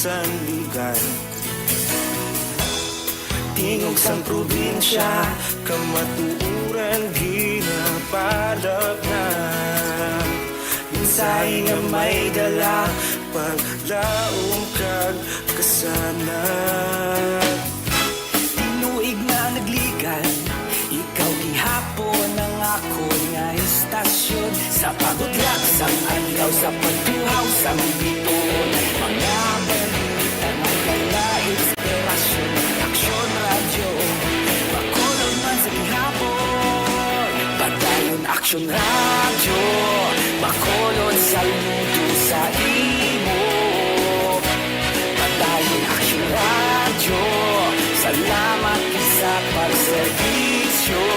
sanligan. Tingog sang probinsya, kamatuuran ginapadap na. Minsay nga may dala, paglaom kag kasanag. Tinuig na nagligan, ikaw gihapon ang ako nga istasyon. Sa pagudlak sang adlaw, sa pagtuhaw sang bituon, mga balita nga kaya inspirasyon. Aksyon radyo, makulog man sa gihapon. Padayon aksyon radyo, makulog saludo sa imo. Padayon aksyon radyo, salamat sa pagserbisyo.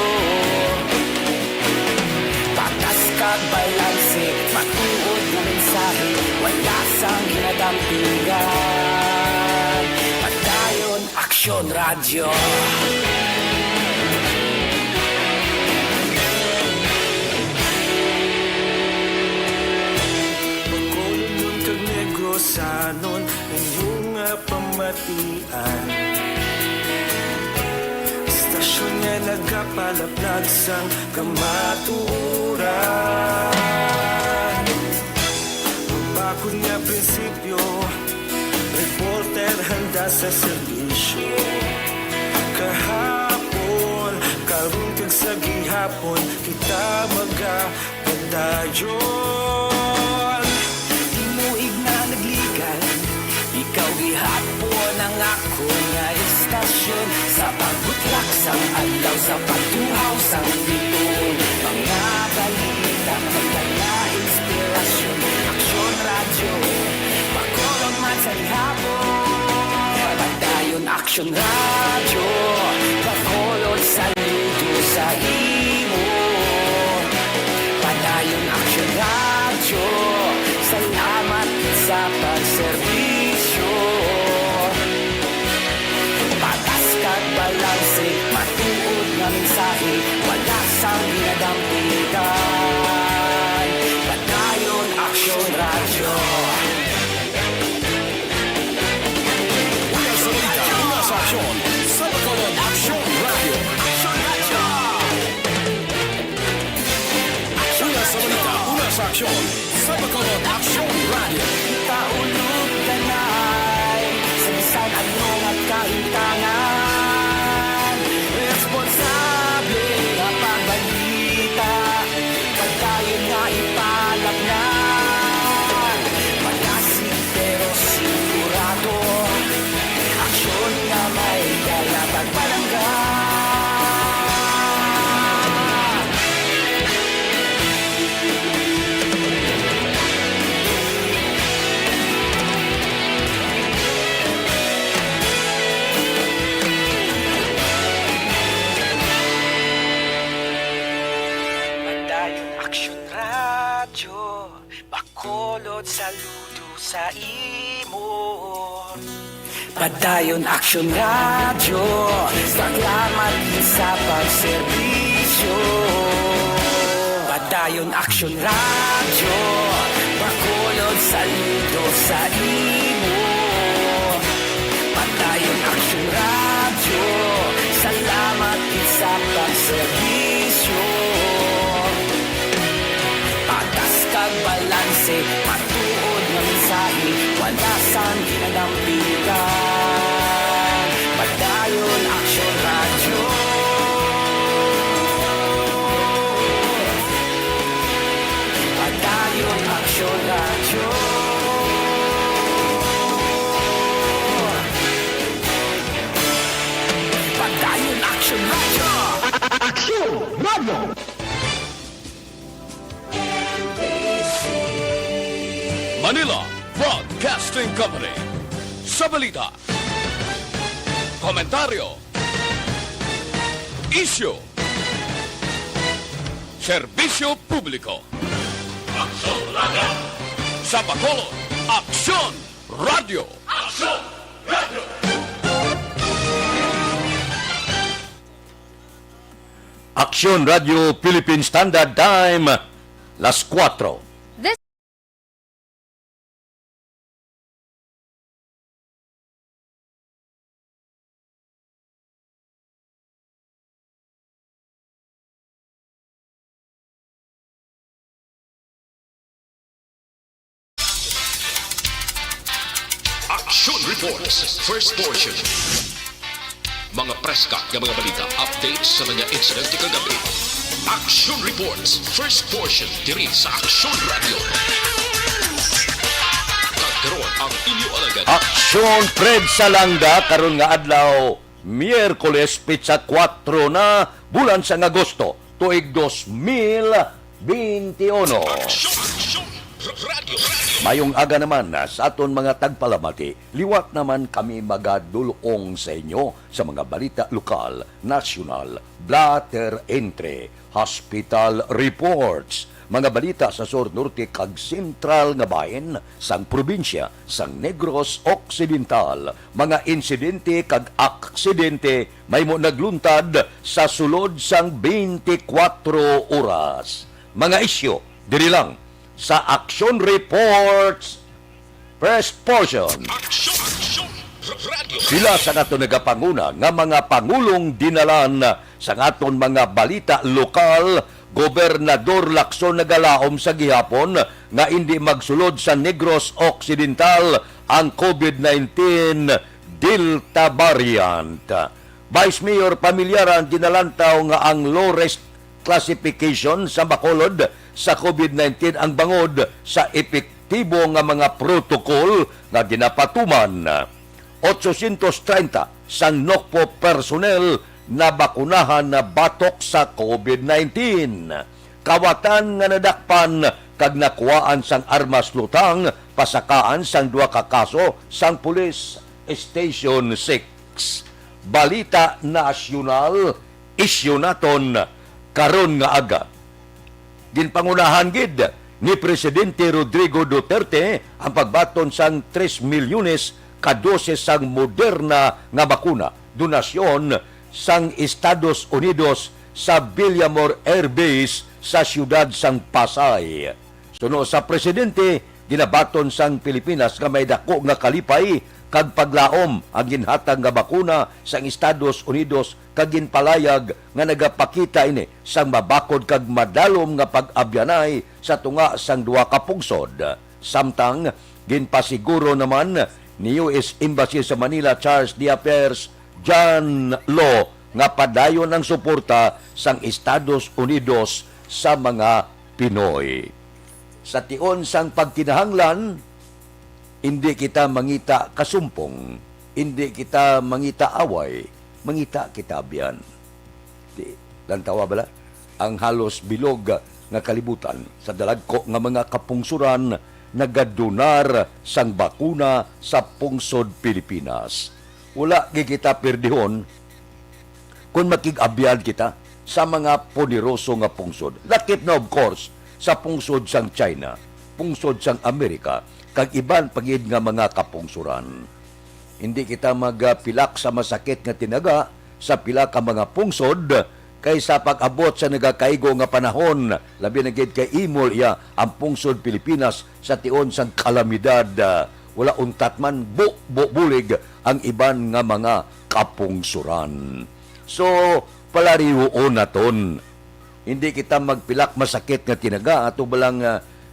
Patas kag balanse, matuod na mensahe, wala sang ginadampingan. Padayon aksyon radyo. Pagkulong kag negosanon, inyong pamatian. Istasyon nga nagkapalaplag sang kamatuuran. Magbakod nga prinsipyo, reporter handa sa serbisyo. Kahapon, karong kag sa gihapon, kita magapadayon. Tinuig na nagligan, ikaw gihapon ang ako nga istasyon. Sa pagbutlak sang adlaw, sa pagtuhaw sang bituon, mga balita, magdala inspirasyon. Aksyon radyo, makulong man sa gihapon. Padayon aksyon radyo, makulong saludo sa imo. Padayon aksyon radyo, salamat sa pagserbisyo. Patas kag balanse, matuod nga mensahe, wala sang ginadampingan. Padayon aksyon radyo. Una sa balita, una sa aksyon, sa Bacolod Aksyon Radio. Aksyon radyo! Una sa balita, una sa aksyon, sa Bacolod Aksyon Radio. Kaulog kanay, sa bisan anong at kaintangan. Responsable nga pagbalita, pagdayon nga ipalapnan. Malasig pero sigurado, aksyon nga may dalatag palanggan. Padayon aksyon radyo, bakolod saludo sa imo. Padayon aksyon radyo, salamat sa pagserbisyo. Padayon aksyon radyo, bakolod saludo sa imo. Padayon aksyon radyo, salamat sa pagserbisyo. Patas kag balanse, matuod nga mensahe, wala sang ginadampingan. Padayon aksyon radyo. Padayon aksyon radyo. Padayon aksyon radyo. Aksyon radyo. Manila Broadcasting Company. Sa balita, komentaryo, isyu, serbisyo publiko. Aksyon Radio. Sa Bacolod, Aksyon Radio. Aksyon Radio. Aksyon Radio Philippine Standard Time, las 4. Action Reports, first portion. Mga preska ng mga balita, updates sa mga incident kagabi. Action Reports, first portion, diri sa Action Radio. Kagkaroon ang inyo alagad. Aksyon Fred Salanga karon nga adlaw Miyerkules pitsa 4 na bulan sa Agosto tuig 2021. Action Radio. Mayong aga naman sa aton mga tagpalamati, liwat naman kami magadulong sa inyo sa mga balita lokal, nasyonal, blatter entre, hospital reports, mga balita sa Sur Norte kag sentral nga bahin sang probinsya sang Negros Occidental, mga insidente kag aksidente may mo nagluntad sa sulod sang 24 oras. Mga isyo diri lang sa Action Reports first portion. Action Radio. Sila sa nato nagapanguna nga mga pangulong dinalan sa aton mga balita lokal. Gobernador Lacson nagalaom sa gihapon nga hindi magsulod sa Negros Occidental ang COVID-19 Delta variant. Vice Mayor Pamilyaran dinalantaw nga ang low risk classification sa Bacolod sa COVID-19 ang bangod sa epektibo nga mga protokol nga ginapatuman. 830 sang NOCPO personnel na bakunahan na batok sa COVID-19. Kawatan nga nadakpan kag nakuhaan sang armas lutang pasakaan sang duha ka kaso sang Police Station 6. Balita nasyonal isyu naton karon nga aga. Ginpangunahan gid ni Presidente Rodrigo Duterte ang pagbaton sang 3 milyones ka doses sang Moderna nga bakuna, donasyon sang Estados Unidos sa Villamor Air Base sa siyudad sang Pasay. Suno sa Presidente, ginabaton sang Pilipinas nga may dako nga kalipay kag paglaom ang ginhatag nga bakuna sang Estados Unidos kag ginpalayag nga nagapakita ini sang mabakod kag madalom nga pag-abyanay sa tunga sang duha ka pungsod. Samtang ginpasiguro naman ni US Embassy sa Manila Charles D'Affairs John Law nga padayon ang suporta sang Estados Unidos sa mga Pinoy. Sa tion sang pagkinahanglan, hindi kita mangita kasumpong, hindi kita mangita away, mangita kita biyan. Di, lantawa bala? Ang halos bilog nga kalibutan sa dalagko nga mga kapungsuran nagadonar sang bakuna sa pungsod Pilipinas. Wala kita perdihon kung makig-abyan kita sa mga poderoso nga pungsod. Lakip na of course sa pungsod sang China, pungsod sang Amerika, kag iban pagid nga mga kapungsuran. Hindi kita magpilak sa masakit nga tinaga sa pila ka mga pungsod kaysa pag-abot sa nagakaigo nga panahon, labi na gid kay imol iya ang pungsod Pilipinas sa tion sang kalamidad. Wala untat man bulig ang iban nga mga kapungsuran. So, palariwoon naton. Hindi kita magpilak masakit nga tinaga ato balang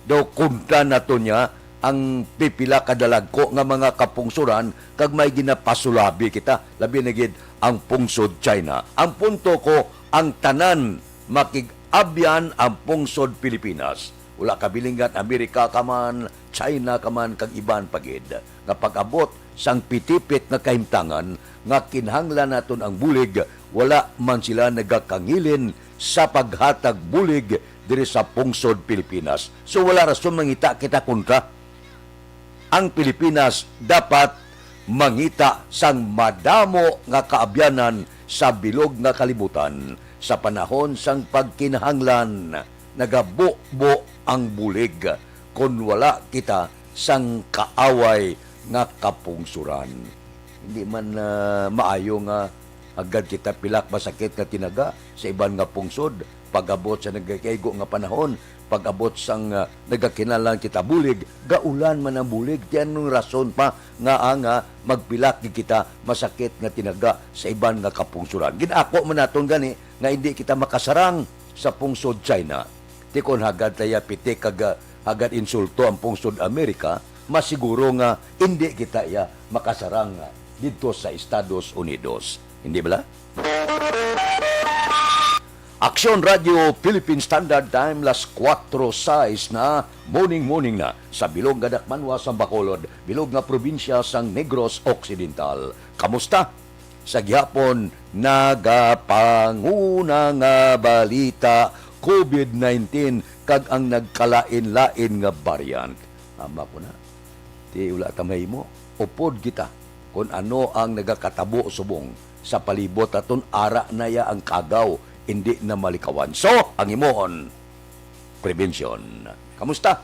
daw kunta nato niya ang pipila kadalag ko nga mga kapungsuran kag may ginapasulabi kita labi na gid ang pungsod China. Ang punto ko ang tanan makig-abyan ang pungsod Pilipinas. Wala kabilingan Amerika ka man, China ka man kag iban pagid. Nga pag-abot sang pitipit nga kahimtangan nga kinahanglan naton ang bulig, wala man sila nagakangilin sa paghatag bulig diri sa pungsod Pilipinas. So wala rason mangita kita kontra. Ang Pilipinas dapat mangita sang madamo nga kaabyanan sa bilog nga kalibutan sa panahon sang pagkinahanglan. Nagabubo ang bulig kung wala kita sang kaaway nga kapungsuran. Hindi man maayo nga agad kita pilak masakit nga tinaga sa iban nga pungsod. Pag-abot sa nagkaigo nga panahon, pag-abot sang nagakinalan kita bulig, gaulan man ang bulig. Diyan nung rason pa nga magpilak kita masakit nga tinaga sa iban nga kapungsuran. Ginako man naton gani nga hindi kita makasarang sa pungsod China. Tikon hagad taya piti kag hagad insulto ang pungsod Amerika, masiguro nga hindi kita makasarang dito sa Estados Unidos. Hindi ba? Aksyon Radio Philippine Standard Time las 4:06 na morning na sa bilog nga Dakmanwa sa Bacolod, bilog nga probinsya sang Negros Occidental. Kamusta? Sa gihapon nagapanguna nga balita COVID-19 kag ang nagkalain-lain nga variant. Ama ko na. Di ula tamay mo. Upod kita kung ano ang nagakatabo subong sa palibot aton ara na ya ang kagaw hindi na malikawan. So, ang imoon, prevention. Kamusta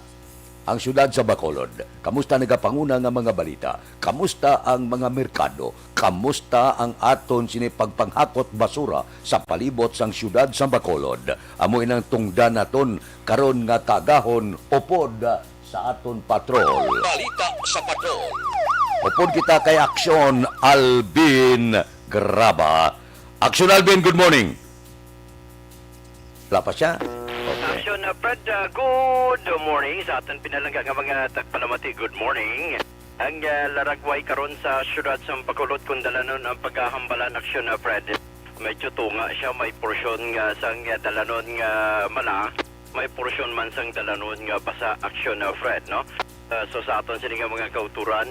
ang syudad sa Bacolod? Kamusta nagapanguna nga mga balita? Kamusta ang mga merkado? Kamusta ang aton sinipagpanghakot basura sa palibot sang syudad sa Bacolod? Amo inang tungdan naton karon nga kagahon upod sa aton patrol. Balita sa patrol. Upod kita kay Aksyon Alvin Graba. Aksyon Alvin, good morning. Wala pa siya? Action Fred, good morning sa aton pinalangga nga mga tagpalamati, good morning. Ang laragway karon sa syudad sa Bacolod kung dalanon ang paghahambalan Action Fred. Medyo tunga siya, may porsyon nga sang dalanon nga mala, may porsyon man sang dalanon nga basa Action Fred, no? So sa aton sini nga mga kauturan,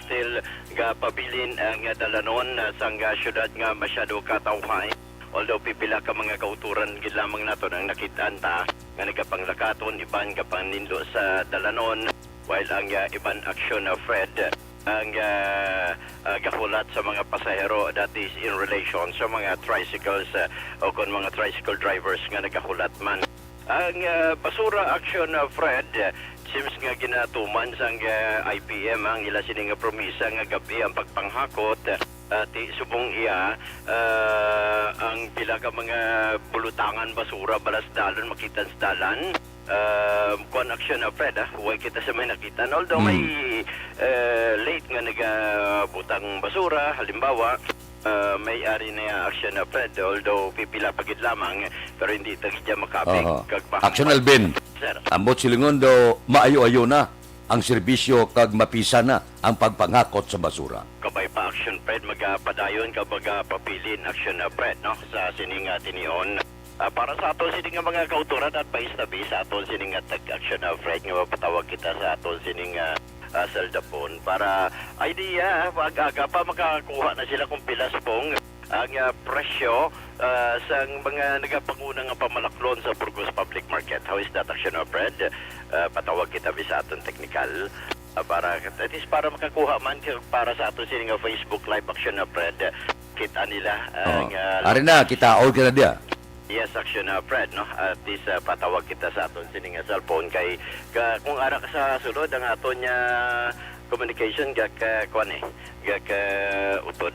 still nga pabilin ang dalanon sang syudad nga masyado katawhay. Although pipila ka mga kauturan gid lamang naton ang nakitaan ta nga nagapanglakaton iban ka pannindo sa dalanon while ang iban Action Fred ang gahulat sa mga pasahero, that is in relation sa mga tricycles o kung mga tricycle drivers nga nagahulat man. Ang basura Action Fred seems nga ginatuman sang IPM ang ila sini nga promisa nga gabi ang pagpanghakot ti subong iya ang pila ka mga bulutangan basura balas dalon makitan sa dalan kuan Action Fred huwag kita sa may nakita although may late nga nagabutang basura halimbawa may-ari na Action Fred although pipila pagid lamang pero hindi tagidya makapig Action Alvin, ambot silingon do maayo-ayo na ang serbisyo kag mapisa na ang pagpangakot sa basura. Kabay pa Action Fred magapadayon kabaga papilin Action Fred no sa sining tinion para sa aton sining mga kauturan at paistabi sa aton sining Action Fred nga mapatawag kita sa aton sining Saldapon para idea aga pa makakuha na sila kung pilas pong ang presyo sa mga nagapangunang pamalaklon sa Burgos Public Market. How is that Action Fred? Patawag kita sa aton technical para at least para makakuha man para sa aton sining Facebook Live Action Fred kita nila ang ari na kita all kita dia. Yes, Action Fred, no? At least patawag kita sa aton sining cellphone kay kung ara ka sa sulod ang aton nya communication gak kuan gak utod.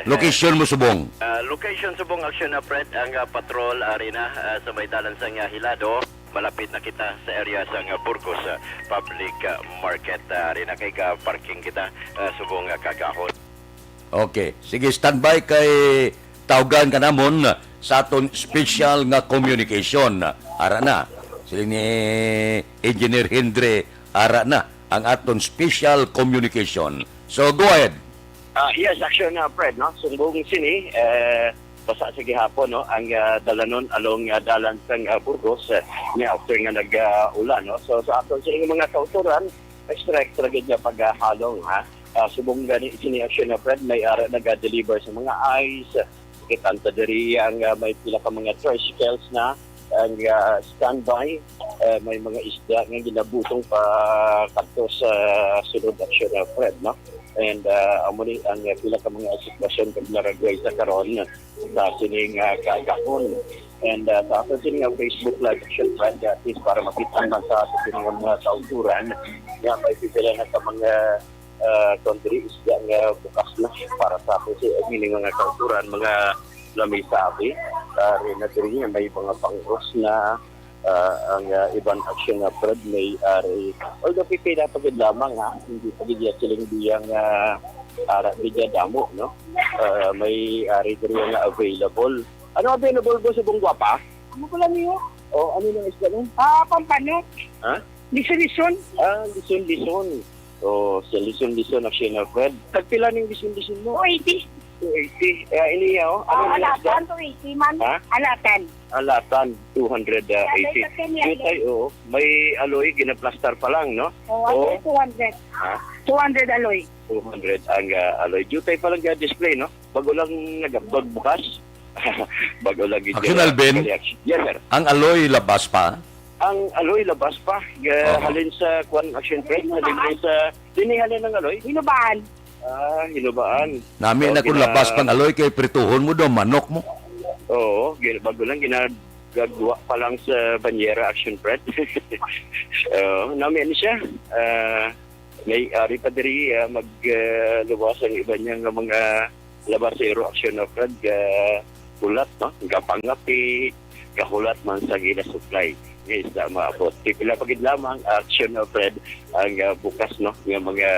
Location mo subong. Location subong Action Fred ang patrol arena sa may dalan sang Hilado. Malapit na kita sa area sang Burgos Public Market arena kay parking kita subong kagahon. Okay, sige standby kay tawgan ka namon sa aton special nga communication. Ara na. Sila ni Engineer Hendre, ara na ang aton special communication. So, go ahead. Yes, Action Fred, no? Sumbong sini, basa sa gihapon, no? Ang dalanon along dalan sang Burgos, ni after nga nag-ulan, no? So, sa aton sini mga kauturan, extra gid nga paghalong, ha? Subong gani sini Action Fred, may ara nag-deliver sa mga ice, kitanta diri ang may pila ka mga tricycles na ang standby may mga isda nga ginabutong pa kadto sa sulod Action Fred no and amo ni ang pila ka mga sitwasyon kag naragway sa karon sa sining kagahon and sa ato sining Facebook Live Action Fred is para makita man sa sining mga kauturan nga may pipila na sa mga country is nga bukas na para sa ako si mga kauturan, mga lamisabi. Rin na rin may mga pangros na ang ibang Action Fred may ari. Although pipila pagid lamang ha, hindi pagid siling biyang ara bidya damo, no? May ari rin nga available. Ano available po sa Bunggwapa? Ano pala niyo? O ano na isda nun? Pampanot. Ha? Lison-lison. Lison-lison. O sa Lison Action na Fred. Tagpila ning Lison mo? 280. 280. Ini ano Alatan, 280 man. Ha? Alatan. Alatan 280. Jutay may alloy ginaplastar pa lang, no? Oh, 200. Ha? 200 alloy. 200 ang alloy. Jutay pa lang display, no? Bago lang nagabag bukas. Bago lang Action, Alvin? Yes, sir. Ang alloy labas pa. Ang alloy labas pa. Halin sa Kwan Action Trade. Halin sa dinihalin ng alloy. Hinubaan. Hinubaan. Nami na kung labas pang alloy kay prituhon mo do manok mo. Oo, bago lang ginagawa pa lang sa Banyera Action Trade. Nami siya. May ari pa diri magluwas ang iba niya nga mga labasero action of Fred kulat, no? Gapangapi, kahulat man sa gina supply. Yes, maabot. Pila pagid lamang action of Fred ang bukas, no? Nga mga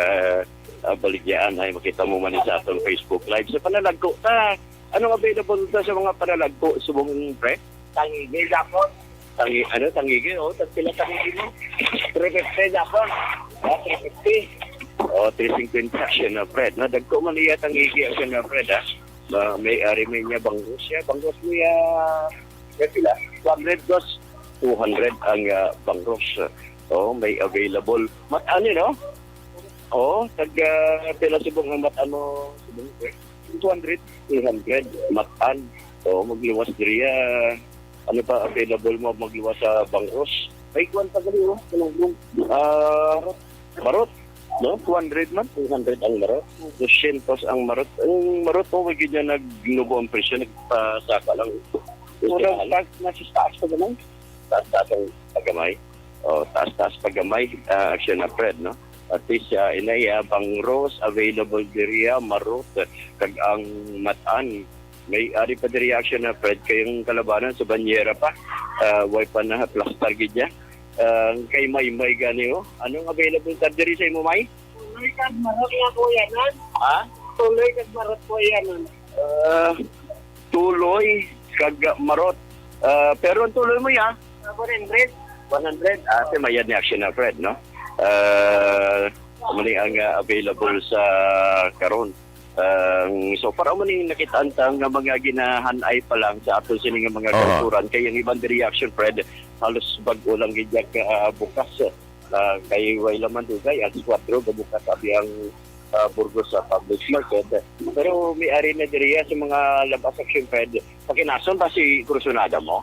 baligyan ay makita mo man sa atong Facebook Live. Sa panalagko ta, anong available ta sa mga panalagko subong pre? Tangigi Japon. Tangigi, tagpila tangigi mo. 350 Japon. 350. 350 action na Fred. Dagko man iya tangigi action na Fred, ha? May ari may niya banggos siya. Banggos mo pila? 200 dos. 200 ang banggos. May available. Mat-ano, no? Pila subong ang mat-ano subong 200. 300. Mat-an. Magluwas diriya. Ano pa available mo magluwas sa banggos? May kuwan pa gali, marot. No, 200 man, 200 ang marot. 200 ang marot. Ang marot mo, wag yun nagnubo ang presyo, nagpasaka lang. Murang nasa taas pa gamay? Taas ang pagamay. Taas pagamay, action na Fred, no? At least, inaya, bangros, available diriya, marot, kag ang matan. May ari pa diriya action na Fred, kayong kalabanan sa Banyera pa. Way pa na plaster gidya. Kay May gani, Anong available sa diri sa imo, May? Tuloy kag marot nga po yanan. Ha? Tuloy kag marot po yanan. Tuloy kag marot. Pero ang tuloy mo 100. 100. Ate mayad ni action na Fred, no? Mali ang available sa karon. So para mo ning nakitaan ta nga mga ginahanay pa lang sa ato sini nga mga kulturan kay ang ibang reaction Fred halos bag-o lang gid bukas kay way laman dugay at 4 bukas abi ang Burgos sa public market. Pero may ari na diriya sa mga labas action Fred. Pakinason ba si Cruzonada mo?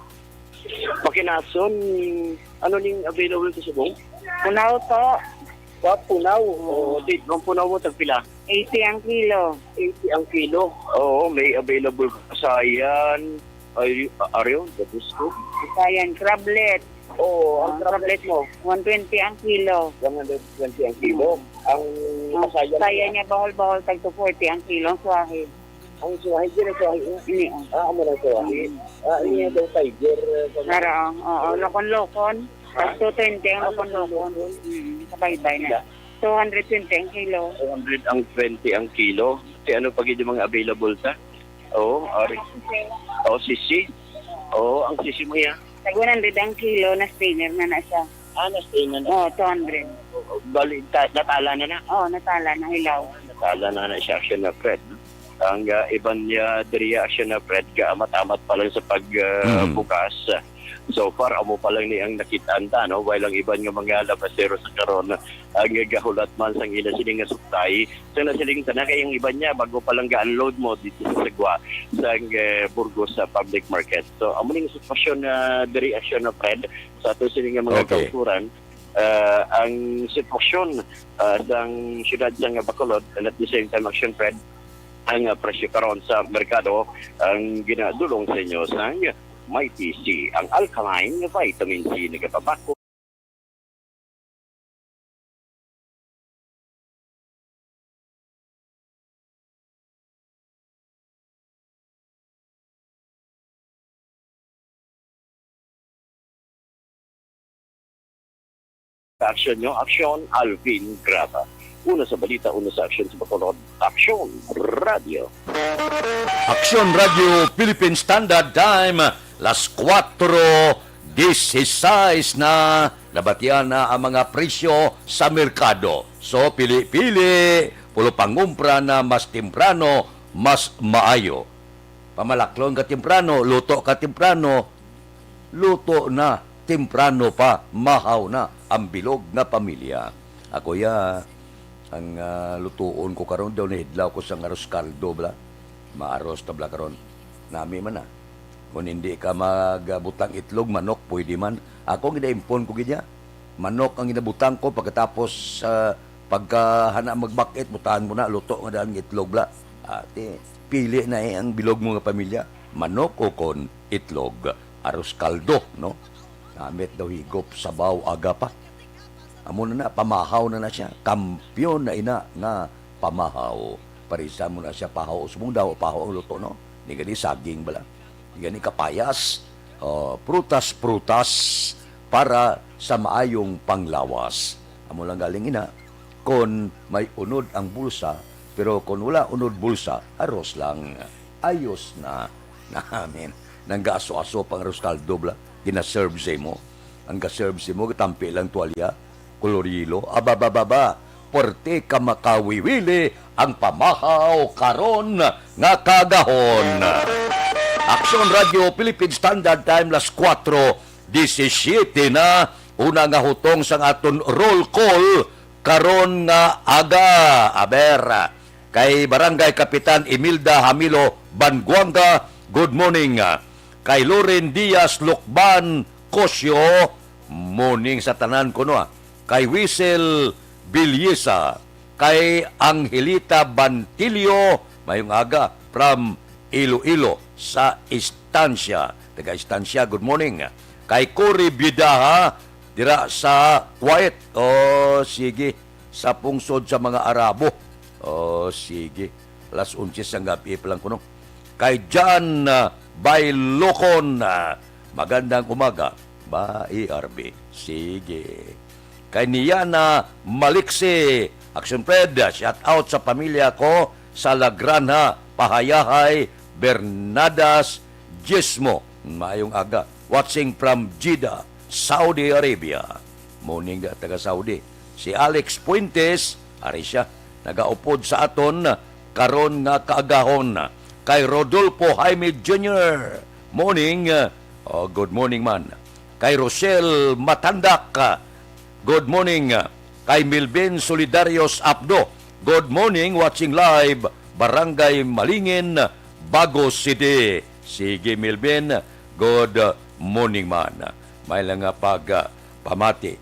Pakinason ano ning available sa subong? Punaw to. Punaw. Date ng punaw mo tagpila? 80 ang kilo. 80 ang kilo. Oo, may available sa yan. Ariyo, the disco. Ayan, crablet. Ang crablet mo? 120 ang kilo. 120 ang kilo. Ang Saya niya bahol-bahol tag 240 ang kilo ang suwahe. Ang suwahe, din ang suwahe. Ini. Amo na suwahe. Ini daw tiger. Nara, lokon-lokon. Tag 220 ang lokon-lokon. Sabay-bay na. 220 ang kilo. 200 ang 20 ang kilo. Kasi ano pag yung mga available sa? Sisi. Ang sisi mo yan. Tag 100 ang kilo na stainer na siya. Na-stay na na. 200. Bali, natala na na. Natala na hilaw. Natala na siya action na Fred. Ang iban niya diriya action na Fred, amat-amat pa lang sa pagbukas. So far, amo pa lang ni ang nakitaan ta, no? While ang iban nga mga labasero sa karon ang gahulat man sang ila siling nga supply. So na siling tanah kay ang iban niya bago pa lang ga-unload mo dito sa Sagwa sa Burgos sa public market. So amo ning sitwasyon na diri action na Fred sa ato siling nga mga kulturan. Ang sitwasyon sang syudad sa Bacolod and at the same time action Fred ang presyo karon sa merkado ang ginadulong sa inyo sang may TC, ang alkaline vitamin C nagapabako. Action nyo, Action Alvin Graba. Una sa balita, una sa action sa Bacolod, Action Radio. Action Radio Philippine Standard Time, las 4:16 na nabatian na ang mga presyo sa merkado. So, pili-pili, pulo pangumpra na mas temprano, mas maayo. Pamalaklon ka temprano, luto ka temprano, luto na, temprano pa, mahaw na ang bilog nga pamilya. Ako ang lutuon ko karon daw nahidlaw ko sa aros kaldo bla. Maaros tabla karon. Nami man na. Kung hindi ka magbutang itlog, manok, pwede man. Ako gina-impon ko gidya. Manok ang ginabutang ko pagkatapos pagkahana magbakit, butahan mo na, luto nga daan itlog bla. Ate, pili na ang bilog mo nga pamilya. Manok o kon itlog. Aros kaldo, no? Namit daw higop, sabaw, aga pa. Amo na pamahaw na siya. Kampyon na ina nga pamahaw. Parisa mo na siya pahaw. Sumong daw, pahaw ang luto, no? Di gani saging bala. Di gani kapayas. Prutas-prutas para sa maayong panglawas. Amo lang galing ina. Kung may unod ang bulsa, pero kung wala unod bulsa, aros lang. Ayos na. Namin. Nang gaso-aso pang aros kaldo bala. Gina-serve sa mo. Ang ga-serve sa mo, tampi lang tuwalya. Kolorilo, abababa, porte ka makawiwili ang pamahaw karon nga kagahon. Aksyon Radio Philippine Standard Time las 4:17 na una nga hutong sang aton roll call karon nga aga. Aber kay Barangay Kapitan Imelda Hamilo Banguanga, good morning. Kay Loren Diaz Lukban Kosyo, morning sa tanan ko no. Kay Whistle Bilyesa, kay Angelita Bantilio, mayong aga, from Iloilo sa Estancia. Taga Estancia, good morning. Kay Cory Bidaha, dira sa Kuwait. Sige, sa pungsod sa mga Arabo. Sige, alas 11 ang gabi pa lang kuno. Kay John Bailocon, magandang umaga. Ba-ERB. Sige. Kay Niana Maliksi, Action Fred, shout out sa pamilya ko sa La Granja, Pahayahay, Bernadas, Gismo. Mayong aga. Watching from Jeddah, Saudi Arabia. Morning taga Saudi. Si Alex Puentes, ari siya, nagaupod sa aton, karon nga kaagahon. Kay Rodolfo Jaime Jr., morning. Good morning man. Kay Rochelle Matandak, good morning. Kay Milben Solidarios Abdo, good morning, watching live, Barangay Malingin, Bagos City. Sige Milben, good morning man. May lang nga pamati.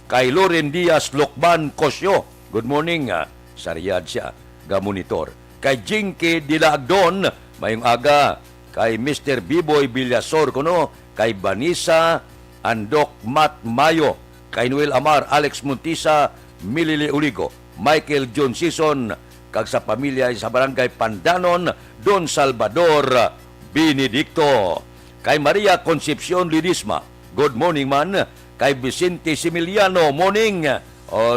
Kay Loren Diaz Lukban Kosyo, good morning. Sa Riyadh siya, ga-monitor. Kay Jinky Dilagdon, mayong aga. Kay Mr. Biboy Villasor kuno, kay Vanessa Andok Mat Mayo, kay Noel Amar, Alex Montisa, Milili Uligo, Michael John Sison, kag sa pamilya sa Barangay Pandanon, Don Salvador Benedicto. Kay Maria Concepcion Lidisma, good morning man. Kay Vicente Similiano, morning.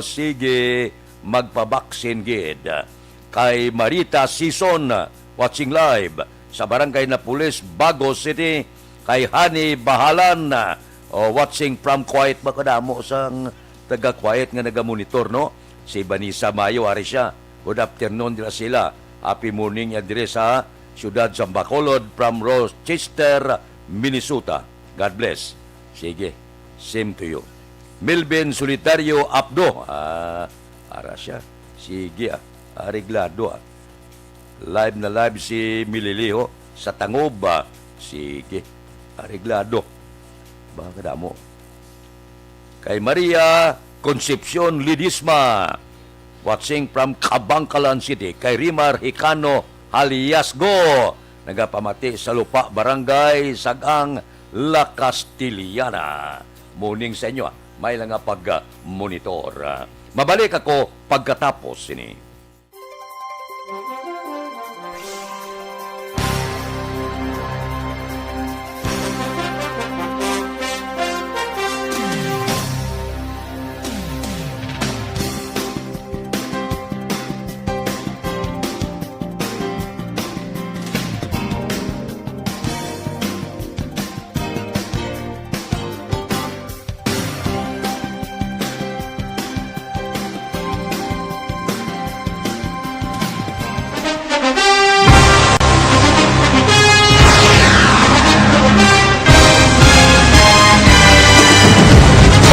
Sige, magpabaksin gid. Kay Marita Sison, watching live sa Barangay Napoles, Bagos City. Kay Hani Bahalan, watching from Kuwait, makadamo sang taga-Kuwait nga nagamonitor, no? Si Vanessa Mayo, ari siya. Good afternoon dila sila. Happy morning yan dire sa siyudad sa Bacolod from Rochester, Minnesota. God bless. Sige, same to you. Milben Solitario Abdo. Ara siya. Sige, ariglado. Live na live si Mililiho sa Tangob. Sige, ariglado. Baka mo. Kay Maria Concepcion Lidisma, watching from Cabangcalan City. Kay Rimar Hicano Haliasgo, nagapamati sa Lupa Barangay Sagang La Castiliana. Morning sa inyo. May lang nga pag-monitor. Mabalik ako pagkatapos ini.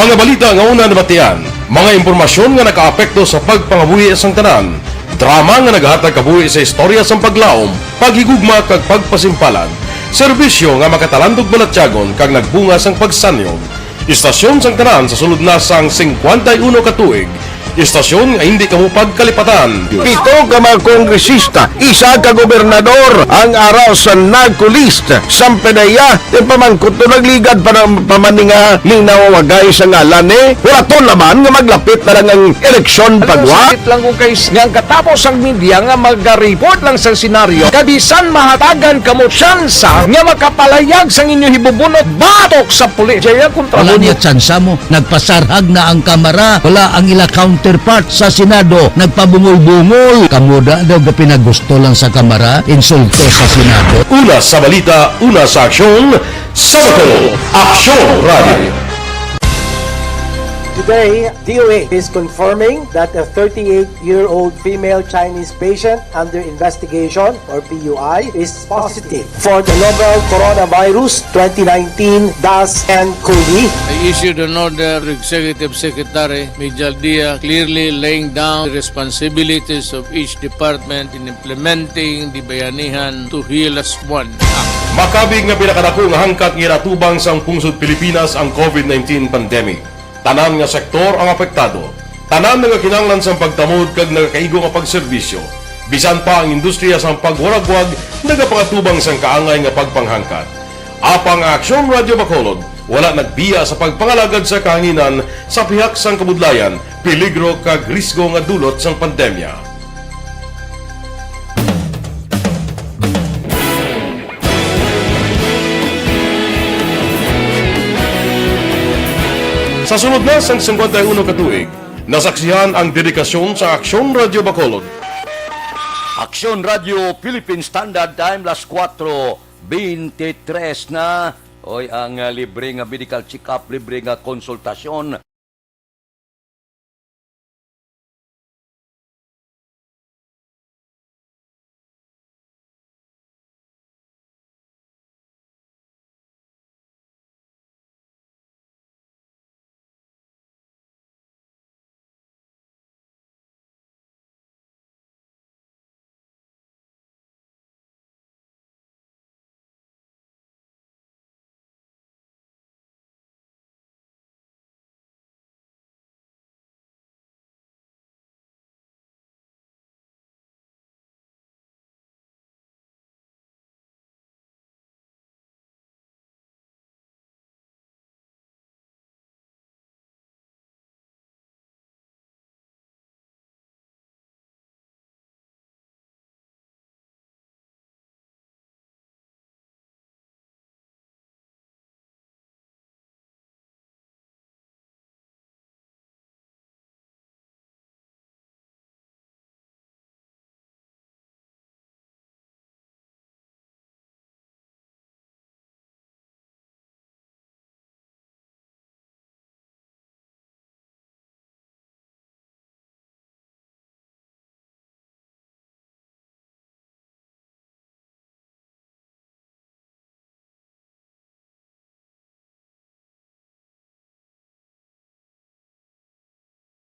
Mga balita nga una nabatian, mga impormasyon nga nakaapekto sa pagpangabuhi sang tanan, drama nga naghatag kabuhi sa istorya sang paglaom, paghigugma kag pagpasimpalan, serbisyo nga makatalandog balatyagon kag nagbunga sang pagsanyog, istasyon sang tanan sa sulod na sang 51 ka tuig, istasyon nga hindi kamupag kalipatan. 7 ka mga kongresista, 1 ka gobernador ang araw sa nagkulist sa Pedaya yung pamangkot to nagligad para pamaninga linaw wagay sa ngalan wala to naman nga maglapit na lang ang eleksyon pagwa Sakit lang kung kayo nga katapos ang media nga mag-report lang sa senaryo kabisan mahatagan kamo tsansa nga makapalayag sa inyo hibubunot batok sa pulis. Jaya kontra Wala mo niya tsansa mo, nagpasarhag na ang kamera, wala ang ila counterpart sa Senado, nagpabungol-bungol. Kamuda daw ga pinagusto lang sa kamera, insulto sa Senado. Una sa balita, una sa aksyon, sa Bacolod, Aksyon Radio. Today, DOA is confirming that a 38-year-old female Chinese patient under investigation, or PUI, is positive for the novel coronavirus 2019 DAS-CoV. I issued an order to Executive Secretary Mijal Dia clearly laying down the responsibilities of each department in implementing the Bayanihan to Heal as One Act. Makabig nga pinakadako nga hangkat nga natubang sang pungsod Pilipinas ang COVID-19 pandemic. Tanan nga sektor ang apektado. Tanan nga kinahanglan sang pagtamod kag nagakaigo nga pagserbisyo. Bisan pa ang industriya sang pagwaragwag nagapangatubang sang kaangay nga pagpanghangkat. Apang Aksyon Radio Bacolod wala nagbiya sa pagpangalagad sa kahanginan sa pihak sang kabudlayan, peligro kag risgo nga dulot sang pandemya. Sa sunod na sang 51 katuig, nasaksihan ang dedikasyon sa Aksyon Radio Bacolod. Aksyon Radio Philippine Standard Time, las 4:23 na. Oy, ang libre nga medical check-up, libre nga konsultasyon.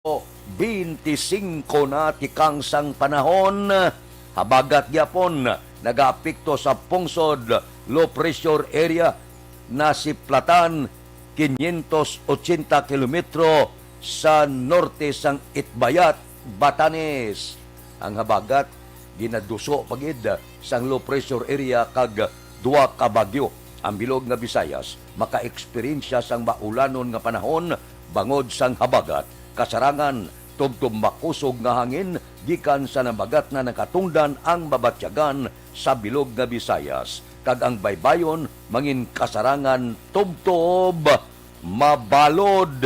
O 25 na tikang sang panahon, habagat gyapon nagaapekto sa pungsod low pressure area na siplatan 580 kilometro sa norte sang Itbayat, Batanes. Ang habagat ginaduso pagid sang low pressure area kag duwa ka bagyo. Ang bilog nga Visayas maka-eksperyensya sang maulanon nga panahon bangod sang habagat, kasarangan, tubtub makusog nga hangin gikan sa nabagat na nakatungdan ang mabatyagan sa bilog nga Visayas. Kag ang baybayon mangin kasarangan tubtob mabalod.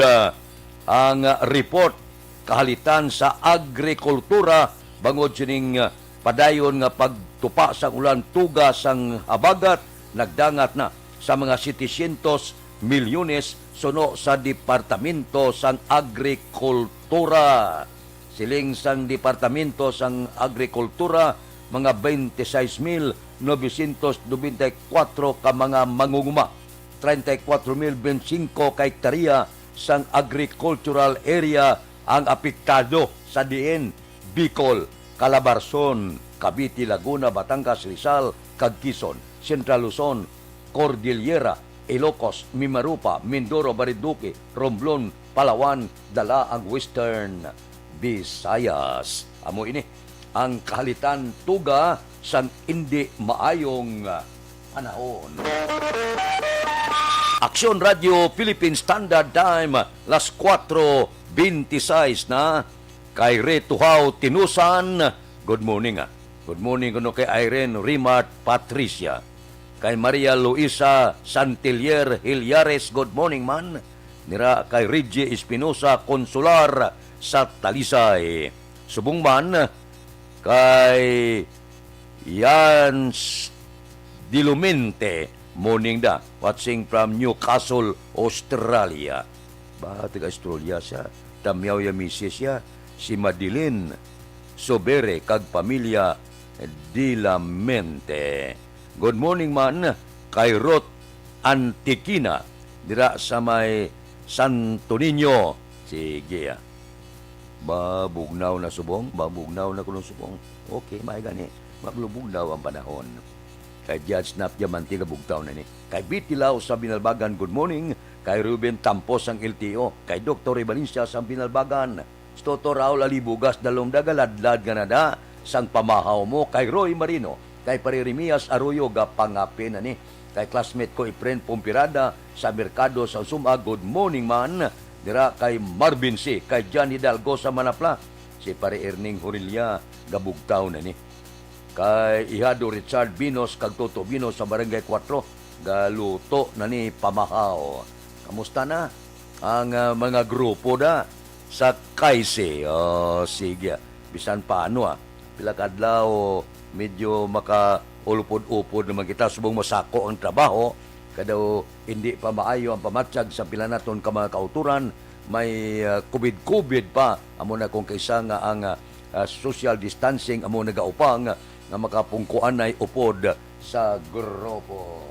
Ang report kahalitan sa agrikultura bangod sining padayon nga pagtupa sang ulan tuga sang habagat nagdangat na sa mga 700 milyones suno sa Departamento sang Agrikultura. Siling sang Departamento sang Agrikultura, mga 26,994 ka mga mangunguma, 34,025 ka hektarya sang agricultural area ang apektado sa diin Bicol, Calabarzon, Cavite, Laguna, Batangas, Rizal, kag Quezon, Central Luzon, Cordillera, Ilocos, Mimarupa, Mindoro, Marinduque, Romblon, Palawan, dala ang Western Visayas. Amo ini ang kahalitan tuga sang hindi maayong panahon. Aksyon Radio Philippine Standard Time, las 4:26 na. Kay Retuhaw Tinusan, good morning. Good morning kuno kay Irene Rimart Patricia. Kay Maria Luisa Santilier Hilyares, good morning man. Nira kay Reggie Espinosa Consular sa Talisay. Subong man kay Jans Dilumente, morning da, watching from Newcastle, Australia. Ba, taga-Australia siya. Tamyaw ya misis siya. Si Madeline Sobere kag pamilya Dilamente. Good morning man kay Ruth Antikina dira sa may Santo Niño. Sige. Babugnaw na subong, babugnaw na kulong subong. Okay, may gani. Maglubugnaw ang panahon. Kay Judge Snap Diamantiga bugtaw na ni. Kay Bitilaw sa Binalbagan, good morning. Kay Ruben Tampos ang LTO. Kay Dr. Valencia sa Binalbagan. Toto Raul Alibugas dalong dagaladlad ganada sang pamahaw mo. Kay Roy Marino. Kay Paririmias Arroyo gapangapin na ni. Kay classmate ko Efren Pompirada sa Merkado sa Suma, good morning man. Dira kay Marvin C. Kay John Hidalgo sa Manapla. Si Pare Erning Horilia gabugtaw na ni. Kay Ihado Richard Binos kag Toto Binos sa Barangay 4 galuto na ni pamahaw. Kamusta na ang mga grupo da sa Kaise? Sige, bisan paano pila kadlaw medyo maka-ulupod-upod naman kita subong masako ang trabaho kadaw hindi pa maayo ang pamatsyag sa pila naton ka mga kauturan. May COVID pa amo na kung kaisa nga ang social distancing amo nagaupang nga makapungkuan ay upod sa grupo.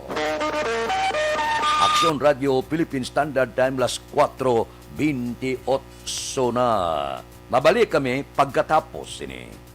Aksyon Radio Philippine Standard Time, las 4:28 na. Mabalik kami pagkatapos ini.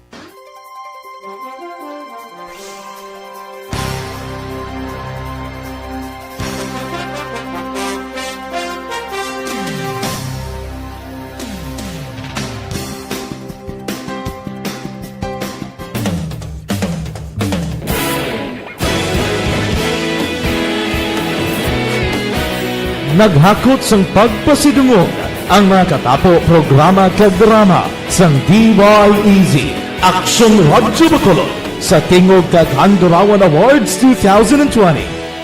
Naghakot sang pagpasidungog ang mga katapo programa kag drama sang DYEZ Aksyon Radyo Bacolod sa Tingog kag Handurawan Awards 2020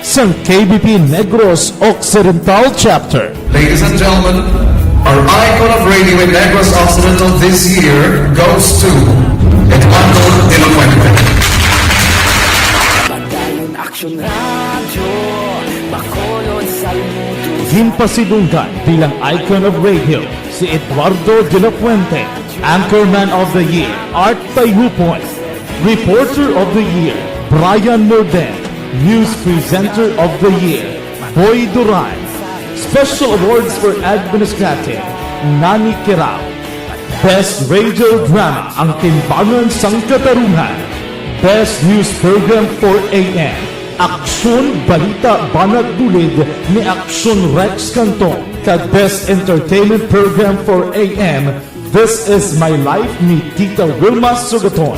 sang KBP Negros Occidental Chapter. Ladies and gentlemen, our icon of radio in Negros Occidental this year goes to Eduardo de la Fuente. Padayon Aksyon Radio Bacolod Salmudo. Himpasidunggan bilang icon of radio si Eduardo de la Fuente, Anchorman of the Year, Art Tayhupoy, Reporter of the Year, Brian Morden, News Presenter of the Year, Boy Duran, Special Awards for Administrative, Nani Kirao, Best Radio Drama, Ang Timbangan sang Katarungan, Best News Program for AM, Aksyon Balita Banat Dulid ni Aksyon Rex Canton, kag Best Entertainment Program for AM, This Is My Life ni Tita Wilma Sugaton.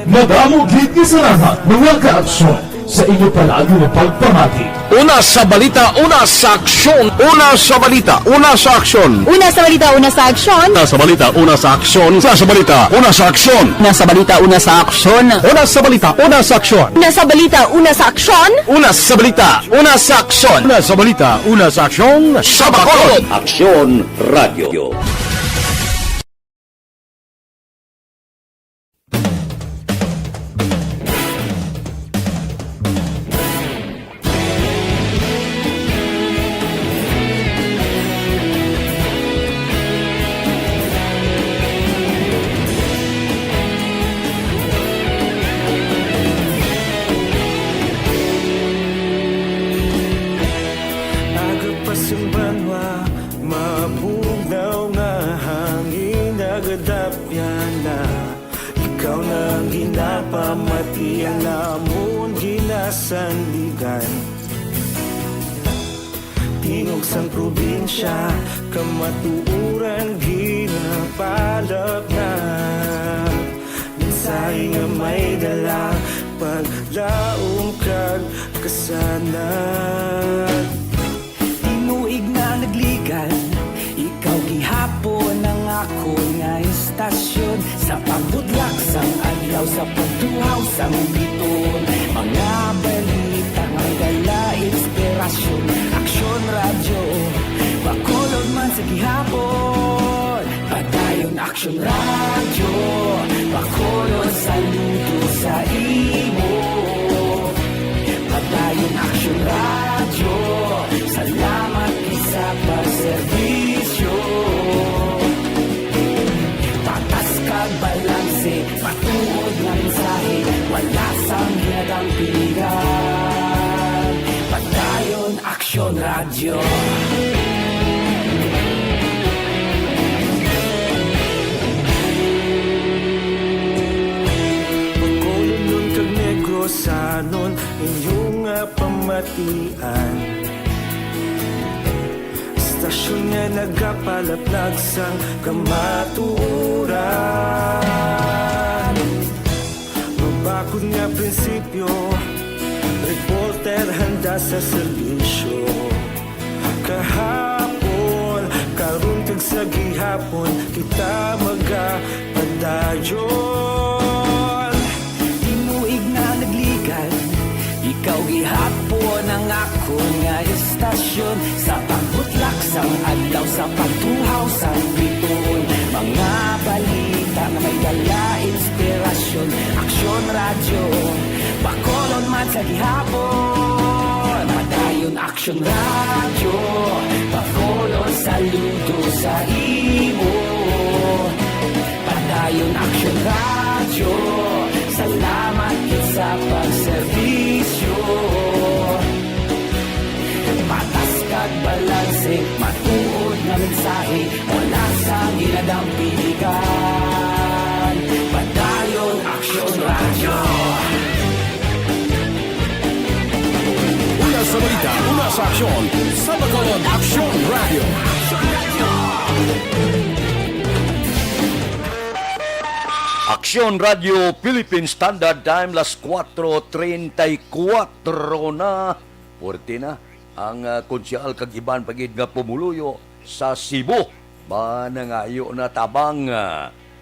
Madamo gid ni salamat mga ka-aksyon sa inyo palagi na pagpamati. Una sa balita, una sa aksyon. Una sa balita, una sa aksyon. Una sa balita, una sa aksyon. Una sa balita, una sa aksyon. Una sa balita, una sa aksyon. Una sa balita, una sa aksyon. Una sa balita, una sa aksyon. Una sa balita, una sa aksyon. Una sa balita, una sa aksyon. Una sa balita, una sa aksyon. Sa Bacolod. Aksyon Radio. sandigan. Tingog sang probinsya, kamatuuran ginapalap na. Minsay nga may dala, paglaong kag kasanat. Tinuig na nagligan, ikaw gihapon ang ako nga istasyon. Sa pagbutlak sang adlaw, sa pagtuhaw sang biton. Mga balita nga dala inspirasyon. Aksyon radyo, bakulog man sa gihapon. Padayon aksyon radyo, bakulog saludo sa imo. Padayon aksyon radyo, salamat sa pagserbisyo. Patas kag balanse, patuod nga mensahe, wala sang hinagang piligan. Padayon aksyon radyo. Pagkulunod kag Negrosanon, inyong pamatian. Stasyon nga nagapalaplag sang kamaturan. Mabakod nga prinsipyo, reporter handa sa serbisyo. Kahapon, karon kag sa gihapon, kita magapadayon. Tinuig na nagligan, ikaw gihapon ang ako nga istasyon. Sa pagbutlak sang adlaw, sa pagtuhaw sang biton. Mga balita nga may dala inspirasyon. Aksyon radyo, bakolon man sa gihapon. Padayon aksyon radyo, bakolon saludo sa imo. Padayon aksyon radyo, salamat sa pagserbisyo. Patas kag balanse, matuod na mensahe, wala sang ginadang piligan. Padayon aksyon radyo. Una sa balita, una sa aksyon, sa Bacolod Aksyon Radio. Aksyon Radio Philippine Standard Time, las 4:34 na. Puwerte na ang konsyal kag iban pagid nga pumuluyo sa Cebu. Manangayo na tabang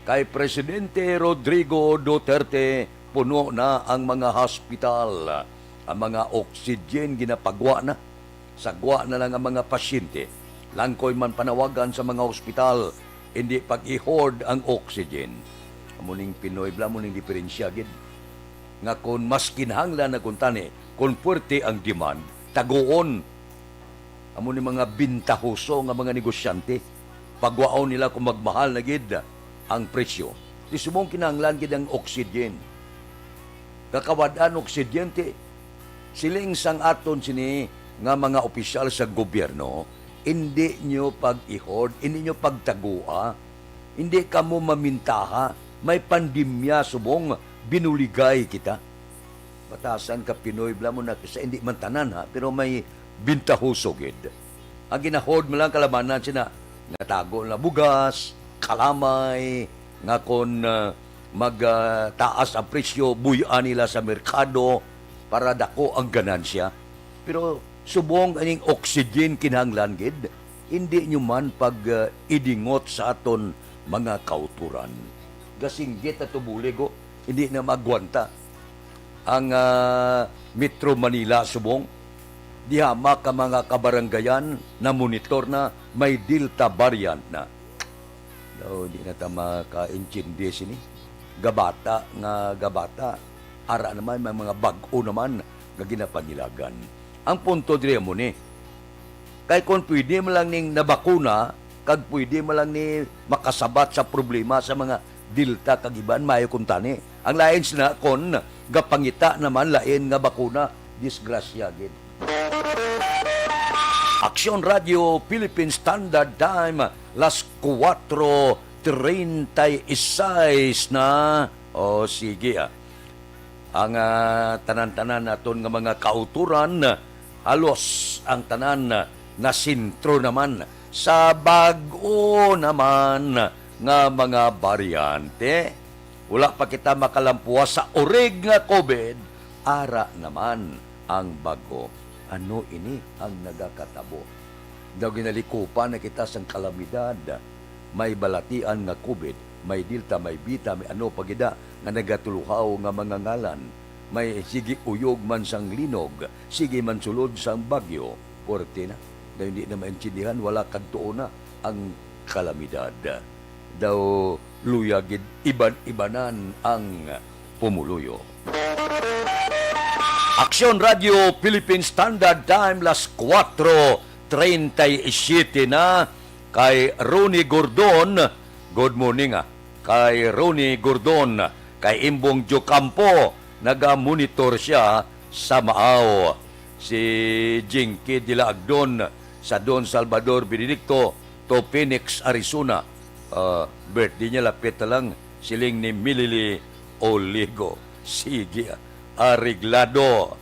kay Presidente Rodrigo Duterte, puno na ang mga hospital. Ang mga oxygen ginapagwa na. Sagwa na lang ang mga pasyente. Langkoy man panawagan sa mga hospital, hindi pag-i-hoard ang oxygen. Amuning Pinoy bla muning diferensya gid nga kun mas kinahanglan na kuntani kun puwerte ang demand taguon amuning mga bintahuso nga mga negosyante pagwaon nila kung magmahal na gid ang presyo. Di sumong kinahanglan gid ang oxygen. Kakawad-an oksyente siling sang aton sini nga mga opisyal sa gobyerno, hindi nyo pag-i-hoard, hindi nyo pagtagua, hindi kamo mamintaha. May pandemya subong binuligay kita. Batasan ka Pinoy bla mo na sa hindi man tanan ha, pero may bintahusogid. Ang ginahod mo lang kalabanan sina natago na bugas, kalamay, nga kon magtaas ang presyo, buyan nila sa merkado para dako ang ganansya. Pero subong aning oxygen kinahanglan gid, hindi nyo man idingot sa aton mga kauturan. Gasinggit at tubuligo, hindi na magwanta ang Metro Manila subong. Dihama ka mga kabaranggayan na monitor na may Delta variant na. Hindi na ta maka-intindi sini. Gabata. Ara naman, may mga bag-o naman nga ginapangilagan. Ang punto dire mo ni, kay kung pwede mo lang ning nabakuna, kag pwede mo lang ni makasabat sa problema sa mga Delta kagiban mayo kuntani. Ang lain sina kon gapangita naman lain nga bakuna, disgrasya gid. Aksyon Radio Philippine Standard Time, las 4:36 na. O sige ang tanan-tanan naton nga mga kauturan, halos ang tanan na sintro naman sa bag-o naman nga mga baryante. Wala pa kita makalampuas sa orig nga COVID, ara naman ang bago. Ano ini ang nagakatabo? Daw ginalikupan na kita sang kalamidad. May balatian nga COVID, may Delta, may Beta, may ano pagida nga nagatuluhaw nga mga ngalan. May sige uyog man sang linog, sige man sulod sang bagyo. Porte na. Daw hindi na maintindihan, wala kadto na ang kalamidad. Daw luyagid iban-ibanan ang pumuluyo. Aksyon Radio Philippine Standard Time, las 4:37 na. Kay Ronnie Gordon, good morning kay Ronnie Gordon, kay Imbong Jocampo, naga-monitor siya sa Maaw. Si Jinky Dila Agdon sa Don Salvador Benedicto to Phoenix, Arizona. Birthday niya lapit na lang, siling ni Millie Oligo. Sige, Ariglado.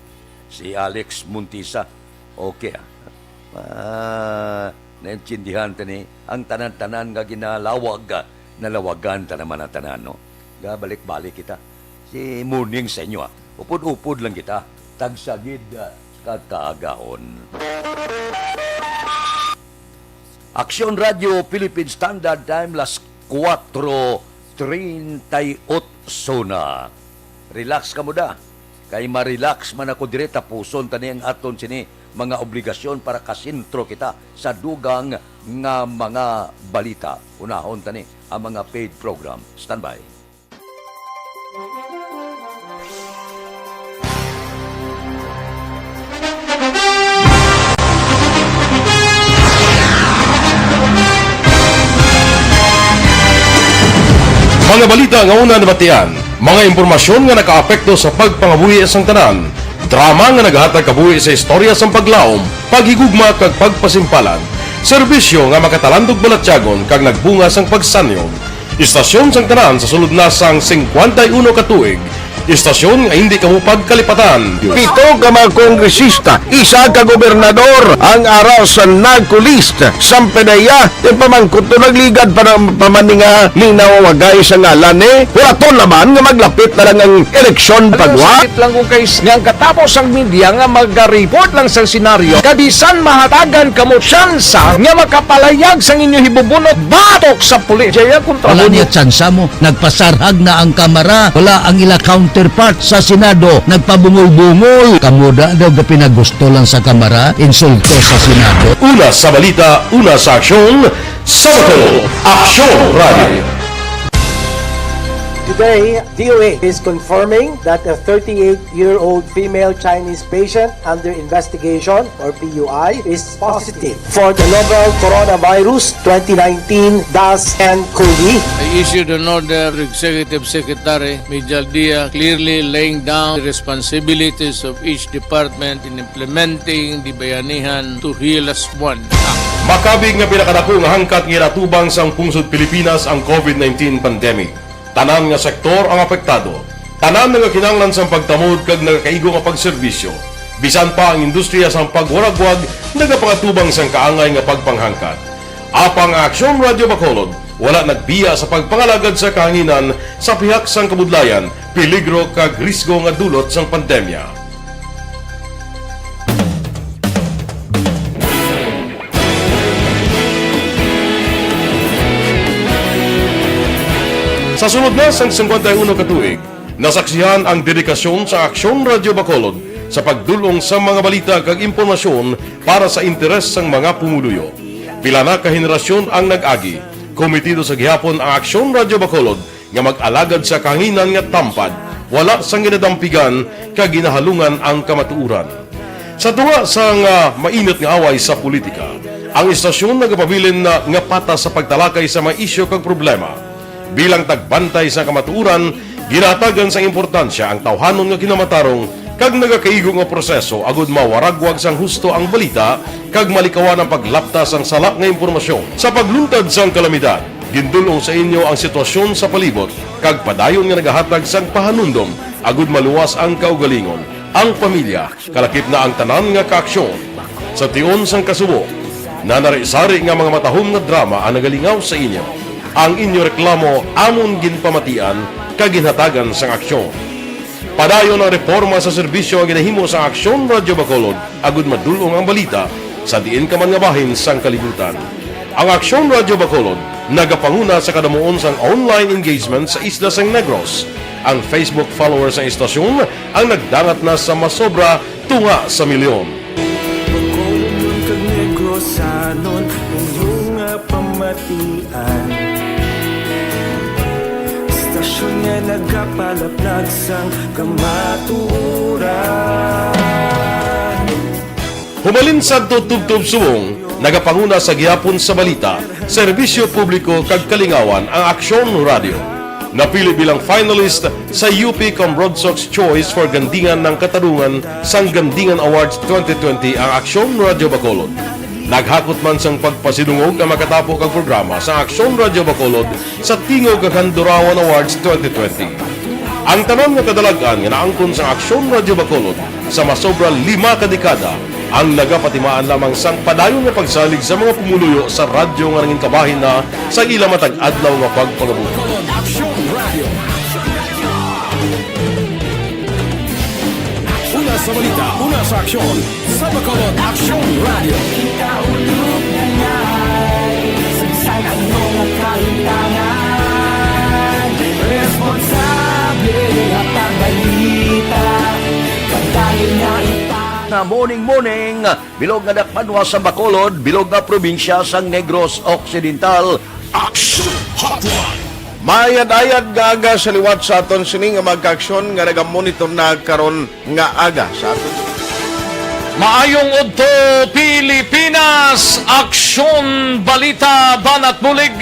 Si Alex Muntisa. Okay. Naintindihan ta ni ang tanan-tanan nga ginalawag, nalawagan ta naman ang tanan, no? Balik-balik kita. Si morning sa inyo, upod-upod lang kita. Tagsagid kakaagaon. Aksyon Radio Philippine Standard Time, las 4:38 na. Relax ka mo da. Kay ma-relax man ako direta puson tani ang aton sini mga obligasyon para kasintro kita sa dugang nga mga balita. Unahon tani ang mga paid program. Standby. Mga balita nga una nabatian, mga impormasyon nga nakaapekto sa pagpangabuhi sang tanan, drama nga naghatag kabuhi sa istorya sang paglaom, paghigugma kag pagpasimpalan, serbisyo nga makatalandog balatyagon kag nagbunga sang pagsanyog, istasyon sang tanan sa sulod na sang 51 ka tuig, istasyon nga hindi kamupag kalipatan. 7 ka mga kongresista, 1 ka gobernador ang araw sa nagkulist sa PDEA yung pamangkot to nagligad para pamaninga linawagay sa ngalan wala to naman nga maglapit na lang ang eleksyon pagwa. Sakit lang kung kayo nga katapos ang media nga mag-report lang sa senaryo kabisan mahatagan kamo tsansa nga makapalayag sa inyo hibubunot batok sa pulis. Jaya kontra Wala niya tsansa mo. Nagpasarhag na ang kamara. Wala ang ila counterpart sa Senado. Nagpabungol-bungol. Kamuda daw pinagusto lang sa kamara. Insulto sa Senado. Una sa balita, una sa aksyon, Sabado, Aksyon Radio. Today, DOA is confirming that a 38-year-old female Chinese patient under investigation, or PUI, is positive for the novel coronavirus 2019-nCoV. I issued an order to Executive Secretary Mijal Dia clearly laying down the responsibilities of each department in implementing the Bayanihan to Heal as One Act. Makabig nga pinakadako nga hangkat nga natubang sang pungsod Pilipinas ang COVID-19 pandemic. Tanan nga sektor ang apektado. Tanan nga kinahanglan sang pagtamod kag nagakaigo nga pagserbisyo. Bisan pa ang industriya sang pagwaragwag nagapangatubang sang kaangay nga pagpanghangkat. Apang Aksyon Radio Bacolod wala nagbiya sa pagpangalagad sa kahanginan sa pihak sang kabudlayan, peligro kag risgo nga dulot sang pandemya. Sa sunod na sang 51 katuig, nasaksihan ang dedikasyon sa Aksyon Radio Bacolod sa pagdulong sa mga balita kag impormasyon para sa interes sang mga pumuluyo. Pila na ka henerasyon ang nag-agi, komitido sa gihapon ang Aksyon Radio Bacolod nga mag-alagad sa kahanginan nga tampad, wala sang ginadampigan kag ginahalungan ang kamatuuran. Sa tunga sang mainit nga away sa politika, ang istasyon nagapabilin na nga patas sa pagtalakay sa mga isyu kag problema. Bilang tagbantay sa kamatuuran, ginatagan sa importansya ang tawhanon nga kinamatarong kag nagakaigo nga proseso agud mawaragwag sang husto ang balita kag malikawan ang paglaptas ang salak nga impormasyon sa pagluntad sang kalamidad. Gindulong sa inyo ang sitwasyon sa palibot kag padayon nga nagahatag sang pahanundom agud maluwas ang kaugalingon, ang pamilya, kalakip na ang tanan nga kaaksyon. Sa tion sang kasubo, nanari-sari nga mga matahom nga drama ang nagalingaw sa inyo. Ang inyo reklamo amon ginpamatian kag ginhatagan sang aksyon. Padayon ang reforma sa serbisyo ang ginahimo sa Aksyon Radyo Bacolod agud madulong ang balita sa diin ka man nga bahin sang kalibutan. Ang Aksyon Radyo Bacolod nagapanguna sa kadamuon sang online engagement sa Isla San Negros. Ang Facebook followers ng istasyon ang nagdangat na sa masobra tunga sa milyon. Bacolod kag Negros anon inyong pamatian. Istasyon nga nagapalaplag sang kamaturan. Humalin sa tutubtub subong, nagapanguna sa gihapon sa balita, serbisyo publiko kag kalingawan ang Aksyon Radio. Napili bilang finalist sa UP Comrade Sox Choice for Gandingan ng Katarungan sang Gandingan Awards 2020 ang Aksyon Radio Bacolod. Naghakot man sang pagpasidungog ang makatapo kang programa sa Aksyon Radio Bacolod sa Tingog kag Handurawan Awards 2020. Ang tanan nga kadalagan nga naangkon sa Aksyon Radio Bacolod sa masobra 5 kadekada ang nagapatimaan lamang sang padayon nga pagsalig sa mga pumuluyo sa radyo nga nangin kabahin na sa ila matag adlaw nga pagpangabuhi. Una sa balita, una sa aksyon, sa Bacolod Aksyon Radio. Ikaulog na ngay, sagsay ang mga kahintangan. Responsable at ang balita, kagaya na na morning, bilog nga dakpanwa sa Bacolod, bilog nga probinsya sang Negros Occidental. Action Hotline! Mayad-ayad nga aga sa liwat sa aton sini nga magkaaksyon nga nagamonitor na karon nga aga sa aton. Maayong udto Pilipinas, Aksyon Balita Banat Bulig.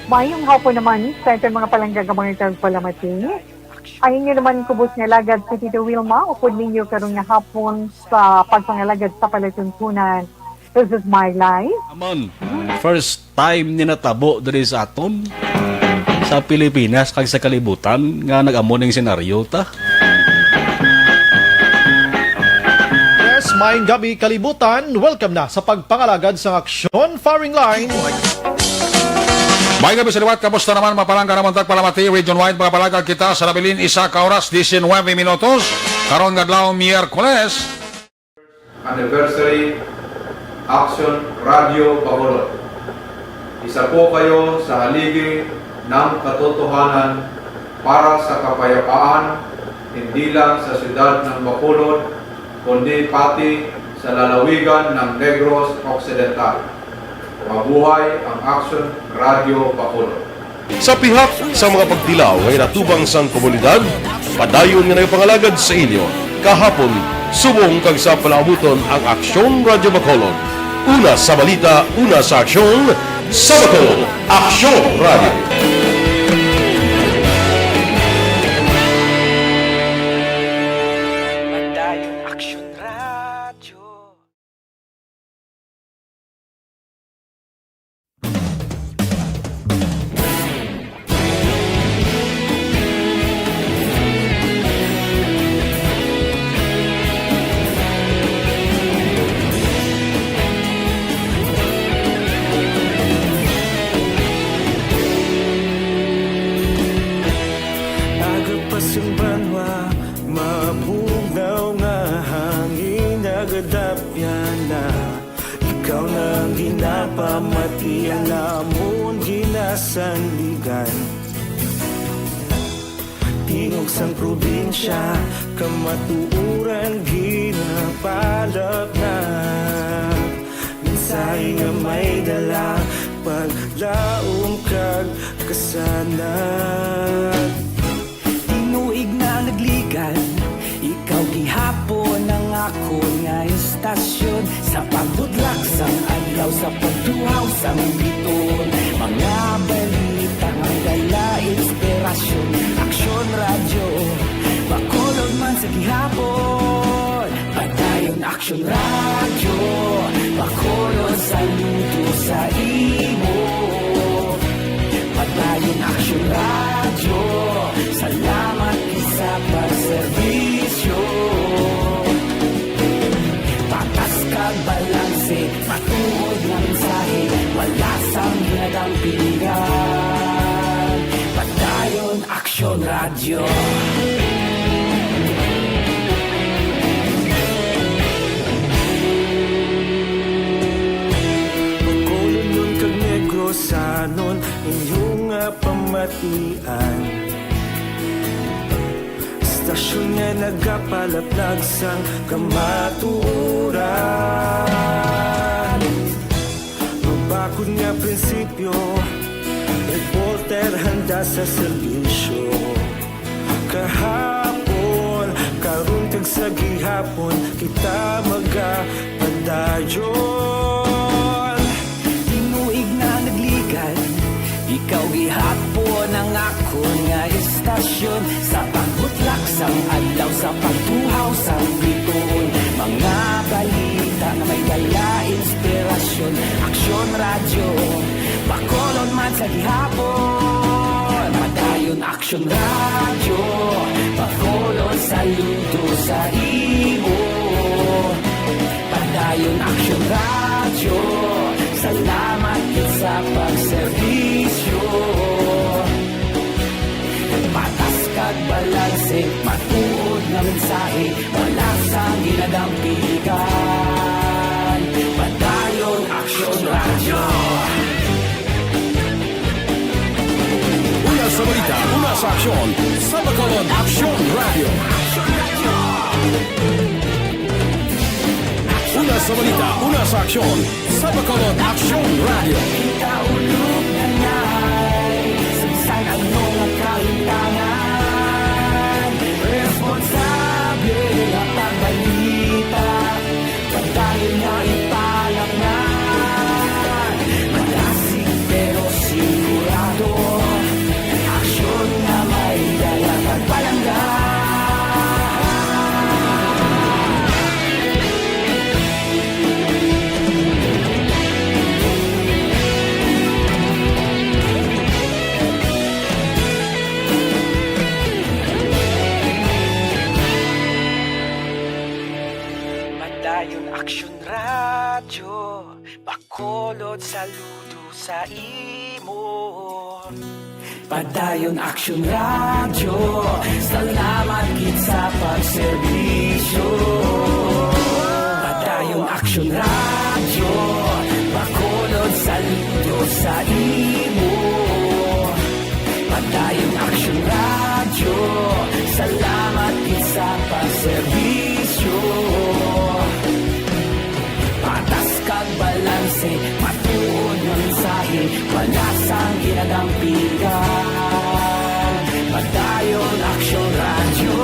Mayong hapon naman sa ito mga palanggang mga palamati. Ay inyo naman kubos nga lagad sa Tito Wilma, upod ninyo karong nga hapon sa pagpangalagad sa palatuntunan. This is my life. Amon, first time ni natabo diri sa aton sa Pilipinas kag sa kalibutan nga nag-amon ning senaryo ta. Yes, maayong gabi kalibutan. Welcome na sa pagpangalagad sa Aksyon Firing Line. May gabi sa liwat, kamusta naman mapalangga naman tagpalamati, region-wide mga palagag kita sa Labilin, 1 oras, 19 minutos, karon gadlaw Miyerkules. Anniversary Action Radio Bacolod. Isa po kayo sa haligi ng katotohanan para sa kapayapaan, hindi lang sa siyudad ng Bacolod, kundi pati sa lalawigan ng Negros Occidental. Mabuhay ang Action Radio Bacolod. Sa pihak sa mga pagdilaw ngay natubang sang komunidad, padayon nga nagpangalagad sa inyo. Kahapon, subong kag sa palaabuton ang Aksyon Radio Bacolod. Una sa balita, una sa aksyon, sa Bacolod, Aksyon Radio. Tingog sang probinsya, kamatuuran ginapalap na. Minsay nga may dala, paglaom kag kasanat. Tinuig na nagligan, ikaw gihapon ang ako nga istasyon. Sa pagbudlak sang adlaw, sa pagduhaw sang biton. Mga balita nga dala inspirasyon. Aksyon Radio, Bacolod man sa gihapon. Padayon Aksyon Radio, Bacolod saludo sa imo. Padayon Action Radio, salamat sa pagserbisyo. Patas kag balanse, matuod na mensahe, wala sang ginadang pilihan. Padayon Action Radio. Sanon inyong pamatian, stasyon nga nagapalaplag sang kamaturan. Mabakod nga prinsipyo, reporter handa sa serbisyo. Kahapon, karong tag sa gihapon, kita magapadayon. Tinuig na nagligad, ikaw gihapon ang akon nga istasyon. Sa pagbutlak sang adlaw, sa pagtuhaw sang bituon, mga balita nga may dala inspirasyon. Action Radio, Bacolod man sa gihapon. Padayon Action Radio, Bacolod saludo sa imo. Padayon Action Radio, salamat sa pagserbisyo. Patas kag balanse, matuod na mensahe, wala sang ginadang pilihan. Padayon Action Radio. Una sa balita, una sa aksyon, sa Bacolod Action Radio. Una sa balita, una sa aksyon, sa Bacolod Action Radio. Kaulog na na'y sabisan ang mga kaintangan. Responsable na pagbalita, padayon na ipalaknan. Malasig pero sigurado, aksyon na may dala pagpalanggan. Padayon Action Radio, Bacolod saludo sa imo. Padayon Action Radio, salamat gid sa pagserbisyo. Padayon Action Radio, Bacolod saludo sa imo. Padayon Action Radio, salamat gid sa pagserbisyo. Patas kag balanse, matuod na mensahe, wala sang ginadang pilihan. Padayon Action Radio.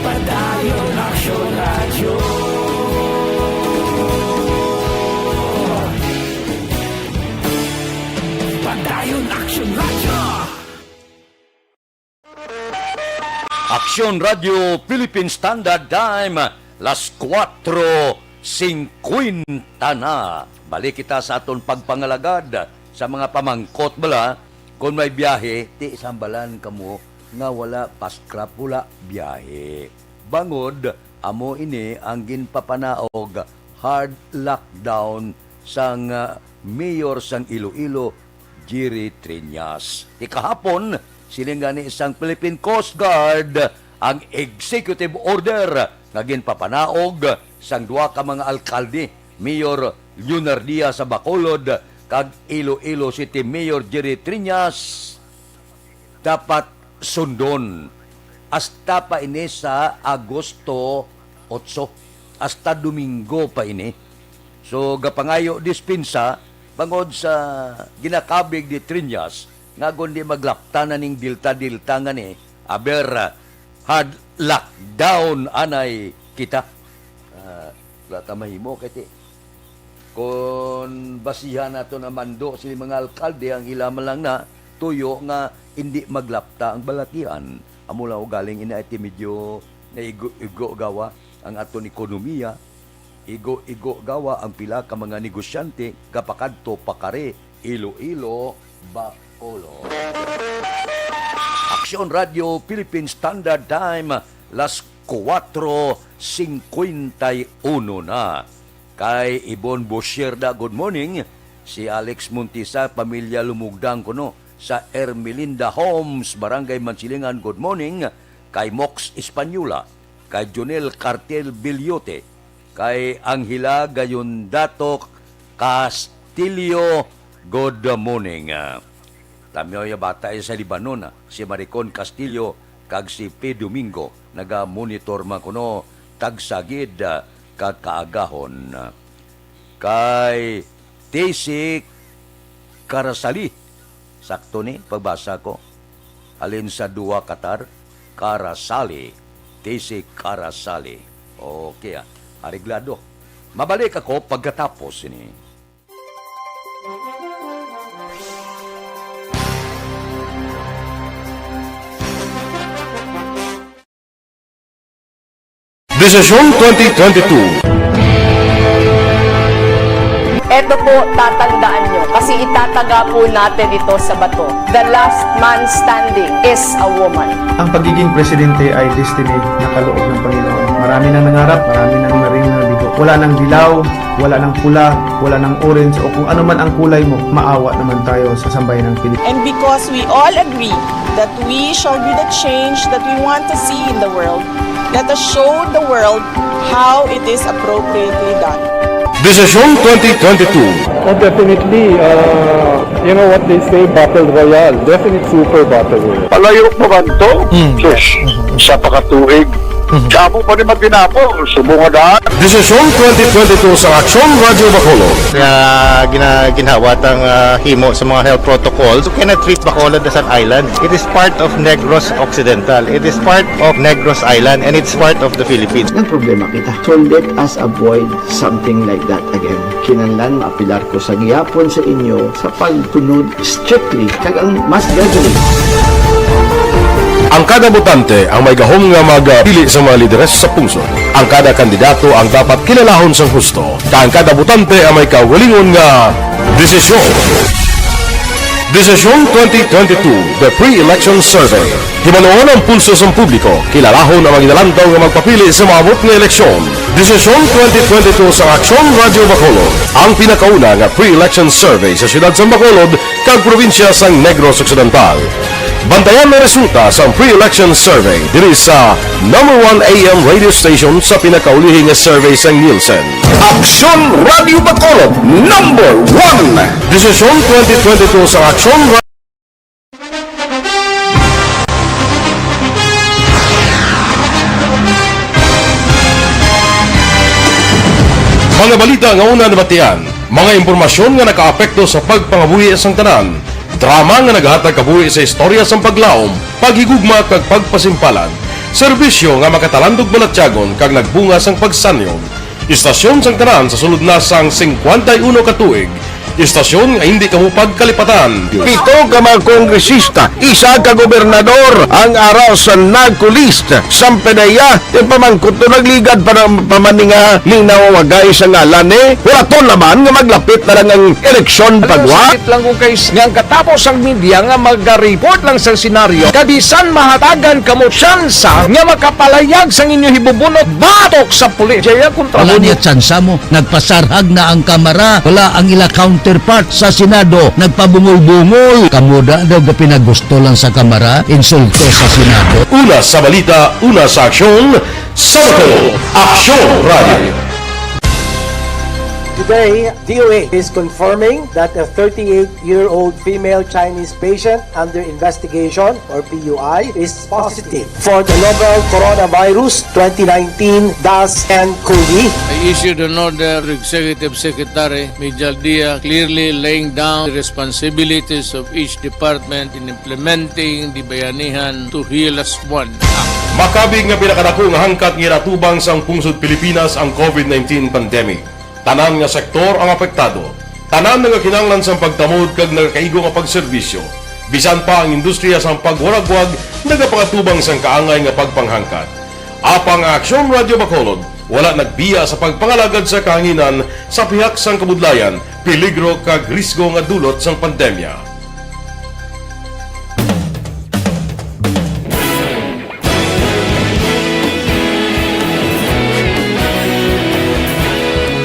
Padayon Action Radio. Padayon Action Radio. Action Radio Philippine Standard Time, las 4:50 na. Balik kita sa aton pagpangalagad sa mga pamangkot bala. Kung may biyahe, ti sambalan kamo nga wala paskrap, wala biyahe. Bangod, amo ini ang ginpapanaog hard lockdown sang mayor sang Iloilo, Jerry Triñas. Ikahapon, silingani isang Philippine Coast Guard ang executive order nga ginpapanaog sang duha ka mga alkalde, Mayor Leonardia sa Bacolod kag Iloilo City Mayor Jerry Triñas, dapat sundon hasta pa ini sa Agosto 8, hasta Domingo pa ini. So gapangayo dispensa bangod sa ginakabig di Triñas nga kundi maglaptanan ning dilta-dilta nga ni aber hard lockdown anay kita. Lata mahimo kiti. Kung basihan nato na mando sila mga alkalde ang ilaman lang na tuyo nga hindi maglapta ang balatian. Amula o galing ina iti medyo na igo gawa ang aton ekonomiya, igo gawa ang pila ka mga negosyante kapakadto pakare Iloilo, Bacolod. Aksyon Radio Philippine Standard Time, las 4:51 na. Kay Ibon Bosierda, good morning. Si Alex Montisa, pamilya Lumugdang kuno sa Ermelinda Homes, Barangay Mansilingan, good morning. Kay Mox Espanyula, kay Jonel Cartel Bilyote, kay Anghela Gayondato Castillo, good morning. Tamyo ya bata sa Libanon, si Maricon Castillo kag si P. Domingo naga-monitor man kuno tagsagid kag kaagahon. Kay Tesi Karasali, sakto ni pagbasa ko, alin sa duwa Qatar, Karasali, Tesi Karasali. Okay, ariglado. Mabalik ako pagkatapos ini. Desisyon 2022. Ito po, tatandaan nyo, kasi itataga po natin ito sa bato. The last man standing is a woman. Ang pagiging presidente ay destiny na kaloob ng Panginoon. Marami nang nangarap, marami nang naring nabigo. Wala nang dilaw, wala nang pula, wala nang orange, o kung ano man ang kulay mo, maawa naman tayo sa sambayan ng Pilipinas. And because we all agree that we shall be the change that we want to see in the world, let us show the world how it is appropriately done. Desisyon 2022. Definitely, you know what they say, Battle Royale. Definitely super Battle Royale. Palayok mo ba ito? Sus, sa pakatuig. Kapo pa rin magdinapo, subungadaan. Desisyon 2022 sa Aksyon Radio Bacolod. Ginawat ang himo sa mga health protocols. You cannot treat Bacolod as an island. It is part of Negros Occidental. It is part of Negros Island and it's part of the Philippines. Ang problema kita. So let us avoid something like that again. Kinahanglan maapilar ko sa gihapon sa inyo sa pagtunod strictly kag ang mas gathering. Ang kada botante ang may gahom nga magpili sa mga lideres sa pungsod. Ang kada kandidato ang dapat kilalahon sa husto. Ang kada botante ang may kaugalingon nga desisyon. Desisyon 2022, the pre-election survey. Himanuon ang pulso sa publiko, kilalahon ang maginalantaw nga magpapili sa maabot nga eleksyon. Desisyon 2022 sa Aksyon Radio Bacolod, ang pinakauna nga pre-election survey sa siyudad sa Bacolod kag probinsya sa Negros Occidental. Bantayan na resulta sa pre-election survey diri sa number 1 AM radio station sa pinakaulihing survey sa Nielsen. Aksyon Radio Bacolod, number 1. Desisyon 2022 sa Aksyon Radio. Mga balita nga una nabatian, mga impormasyon nga nakaapekto sa pagpangabuhi sa tanan, drama nga naghatag kabuhi sa istorya sa paglaom, paghigugma kag pagpasimpalan, serbisyo nga makatalandog balatyagon kag nagbunga sang pagsanyog, istasyon sang tanan sa sulod na sang 51 ka tuig, istasyon nga hindi kamupag kalipatan. Pito ka mga kongresista, isa ka gobernador, ang araw sa nagkulist, Sampedaya, yung pamangkot to nagligad para pamaninga ning nawawagay sa ngalan wala to naman nga maglapit na lang ang eleksyon pagwa. Sakit lang kung kayo nga katapos ang media nga mag-report lang sa senaryo, kabisan mahatagan kamo tsansa nga makapalayag sa inyo hibubunot batok sa pulis. Jaya kontra Wala niya tsansa mo, nagpasarhag na ang kamara, wala ang ila counterpart sa Senado, nagpabungol-bungol. Kamuda daw ga pinagusto lang sa kamara, insulto sa Senado. Una sa balita, una sa aksyon, sa Aksyon Radio. Today, DOA is confirming that a 38-year-old female Chinese patient under investigation, or PUI, is positive for the novel coronavirus 2019-10-CoV. I issued an order to Executive Secretary Major Dia clearly laying down the responsibilities of each department in implementing the Bayanihan to Heal as One Act. Makabig nga pinakadako nga hangkat nga natubang sang pungsod Pilipinas ang COVID-19 pandemic. Tanan nga sektor ang apektado. Tanan nga kinahanglan sa pagtamod kag nagakaigo nga pagserbisyo. Bisan pa ang industriya sa pagwaragwag nagapakatubang sang kaangay nga pagpanghangkat. Apang Aksyon Radio Bacolod, wala nagbiya sa pagpangalagad sa kahanginan sa pihak sang kabudlayan, peligro kag risgo nga dulot sang pandemya.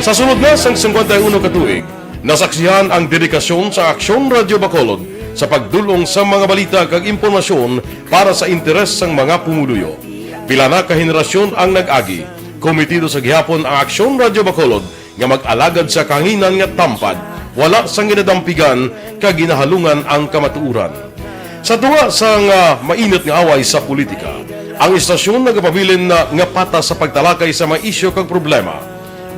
Sa sunod na sang 51 katuig, nasaksihan ang dedikasyon sa Aksyon Radio Bacolod sa pagdulong sa mga balita kag impormasyon para sa interes sang mga pumuluyo. Pila na ka henerasyon ang nag-agi, komitido sa gihapon ang Aksyon Radio Bacolod nga mag-alagad sa kahanginan nga tampad, wala sang ginadampigan kag ginahalungan ang kamatuuran. Sa tunga sang mainit nga away sa politika, ang istasyon nagapabilin na nga patas sa pagtalakay sa mga isyu kag problema.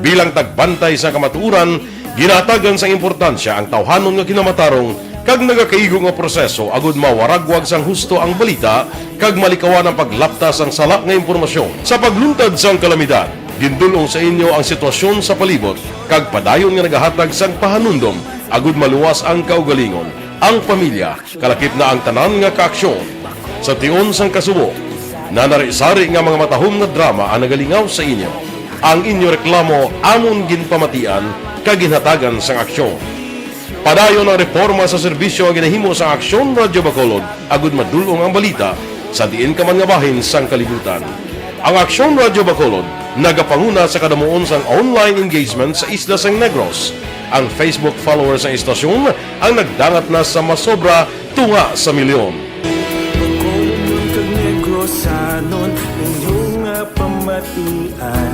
Bilang tagbantay sa kamatuuran, ginatagan sa importansya ang tawhanon nga kinamatarong kag nagakaigo nga proseso agud mawaragwag sang husto ang balita kag malikawan ang paglaptas ang sala nga impormasyon. Sa pagluntad sang kalamidad, gindulong sa inyo ang sitwasyon sa palibot kag padayon nga nagahatag sang pahanundom agud maluwas ang kaugalingon, ang pamilya, kalakip na ang tanan nga kaaksyon. Sa tion sang kasubo, nanari-sari nga mga matahom nga drama ang nagalingaw sa inyo. Ang inyo reklamo amon ginpamatian kag ginhatagan sang aksyon. Padayon ang reforma sa serbisyo ang ginahimo sa Aksyon Radio Bacolod agud madulong ang balita sa diin ka man nga bahin sang kalibutan. Ang Aksyon Radio Bacolod nagapanguna sa kadamuon sang online engagement sa isla sang Negros. Ang Facebook followers sa istasyon ang nagdangat na sa masobra tunga sa milyon. Bacolod kag Negros anon inyong pamatian.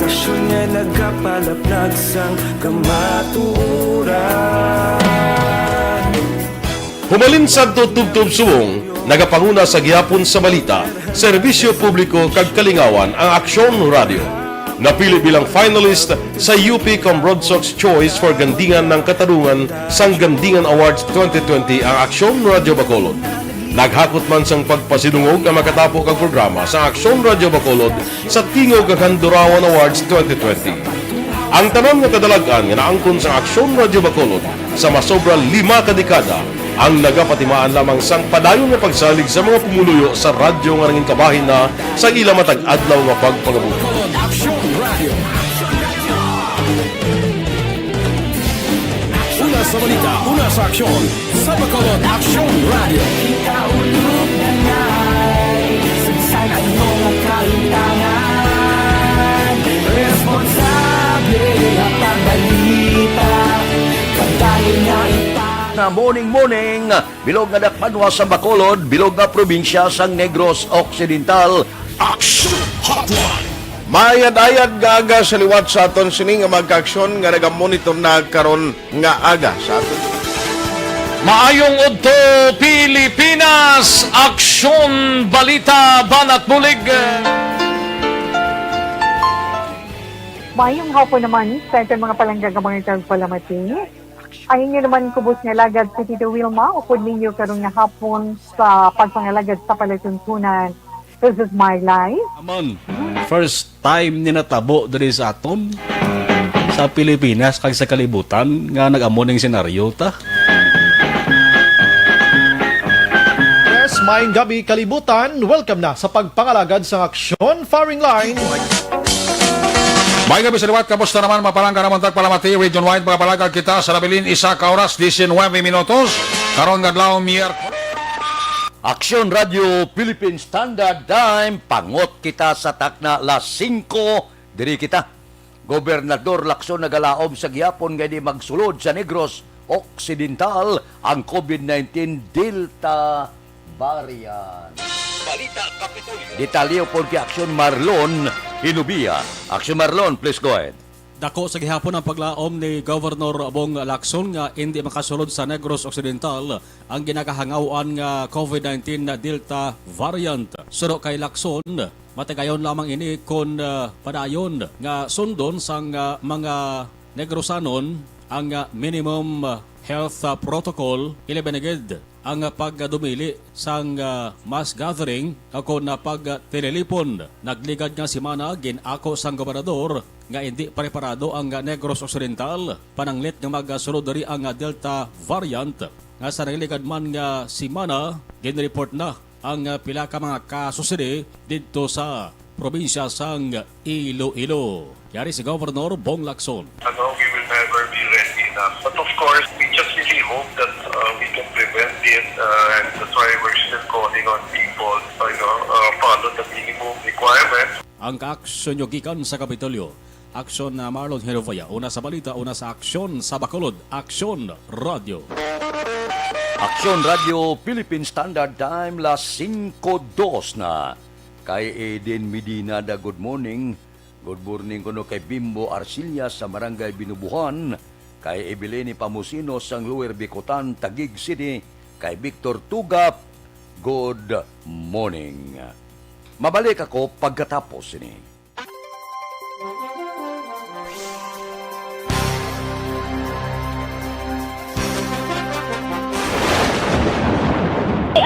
Istasyon nga nagapalaplag sang kamaturan. Humalin sa tutubtub suwong, nagapanguna sa gihapon sa balita, serbisyo publiko kag kalingawan ang Aksyon Radio. Napili bilang finalist sa UP Broadsox Choice for Gandingan ng Katarungan sang Gandingan Awards 2020 ang Aksyon Radio Bacolod. Naghakot man sang pagpasidungog ang makatapo kang programa sa Aksyon Radio Bacolod sa Tingog kag Handurawan Awards 2020. Ang tanan nga kadalagan nga naangkon sa Aksyon Radio Bacolod sa masobra 5 ka dekada ang nagapatimaan lamang sang padayon nga pagsalig sa mga pumuluyo sa radyo nga nangin kabahin na sa ila matag adlaw nga pagpangabuhi. Una sa balita, una sa aksyon, sa Bacolod Aksyon Radio. Ikaulog na ngay, sagsag ang mga kalintangan. Responsable at pagbalita, kagdayon nga na morning, bilog nga dakpanwa sa Bacolod, bilog nga probinsya sang Negros Occidental. Action Hotline! Mayad-ayad nga aga sa liwat sa aton sini nga magka-aksyon nga nagamonitor na karon nga aga sa aton. Maayong udto Pilipinas, Aksyon Balita Banat Bulig. Mayong hapon naman sa ating mga palanggagamang itang palamati. Ayun nyo naman kubos nga lagad si Tito Wilma, upod ninyo karong nga hapon sa pagpangalagad sa palatuntunan. This is my life. Amon, first time ni natabo diri sa aton sa Pilipinas kag sa kalibutan nga nag-amo ning senaryo ta. Yes, maayong gabi kalibutan. Welcome na sa pagpangalagad sa Aksyon Firing Line. May gabi sa liwat, kamusta naman mapalangga naman tagpalamati, region-wide mga palagag kita sa Nabilin, 1 ka oras, 19 minutos, karon nga adlaw Miyerkules. Aksyon Radio Philippine Standard Time, pangot kita sa takna las 5, diri kita. Gobernador Lacson nagalaom sa gihapon nga di magsulod sa Negros Occidental ang COVID-19 Delta variant. Balita Kapitolyo. Detalyo po kay Aksyon Marlon Hinubia. Aksyon Marlon, please go ahead. Dako sa gihapon ang paglaom ni Governor Bong Lacson nga hindi makasulod sa Negros Occidental ang ginakahangawan nga COVID-19 na Delta variant. Suro kay Lacson, matagayon lamang ini kon padayon nga sundon sang mga Negrosanon ang minimum health protocol ilabenagid ang pagdumili sang mass gathering ako na pagtelelipon. Nagligad nga simana ginako sang gobernador nga hindi preparado ang Negros Occidental pananglit nga magsulod diri ang Delta variant. Nga sa nagligad man nga simana ginreport na ang pila ka mga kasuside dito sa probinsya sang Iloilo. Yari si Governor Bong Lacson. We will never be ready enough. But of course, we just really hope that we can prevent it, and that's why we're still calling on people to follow the minimum requirements. Ang ka-aksyon nyo gikan sa Kapitolyo. Aksyon na Marlon Herovaya. Una sa balita, una sa aksyon sa Bacolod. Aksyon Radio. Aksyon Radio Philippine Standard Time las 5:02 na. Kay Eden Medina da good morning. Good morning kuno kay Bimbo Arcilia sa Barangay Binubuhan. Kay Ebileni Pamusino sang Lower Bicutan, Taguig City. Kay Victor Tugap, good morning. Mabalik ako pagkatapos ini.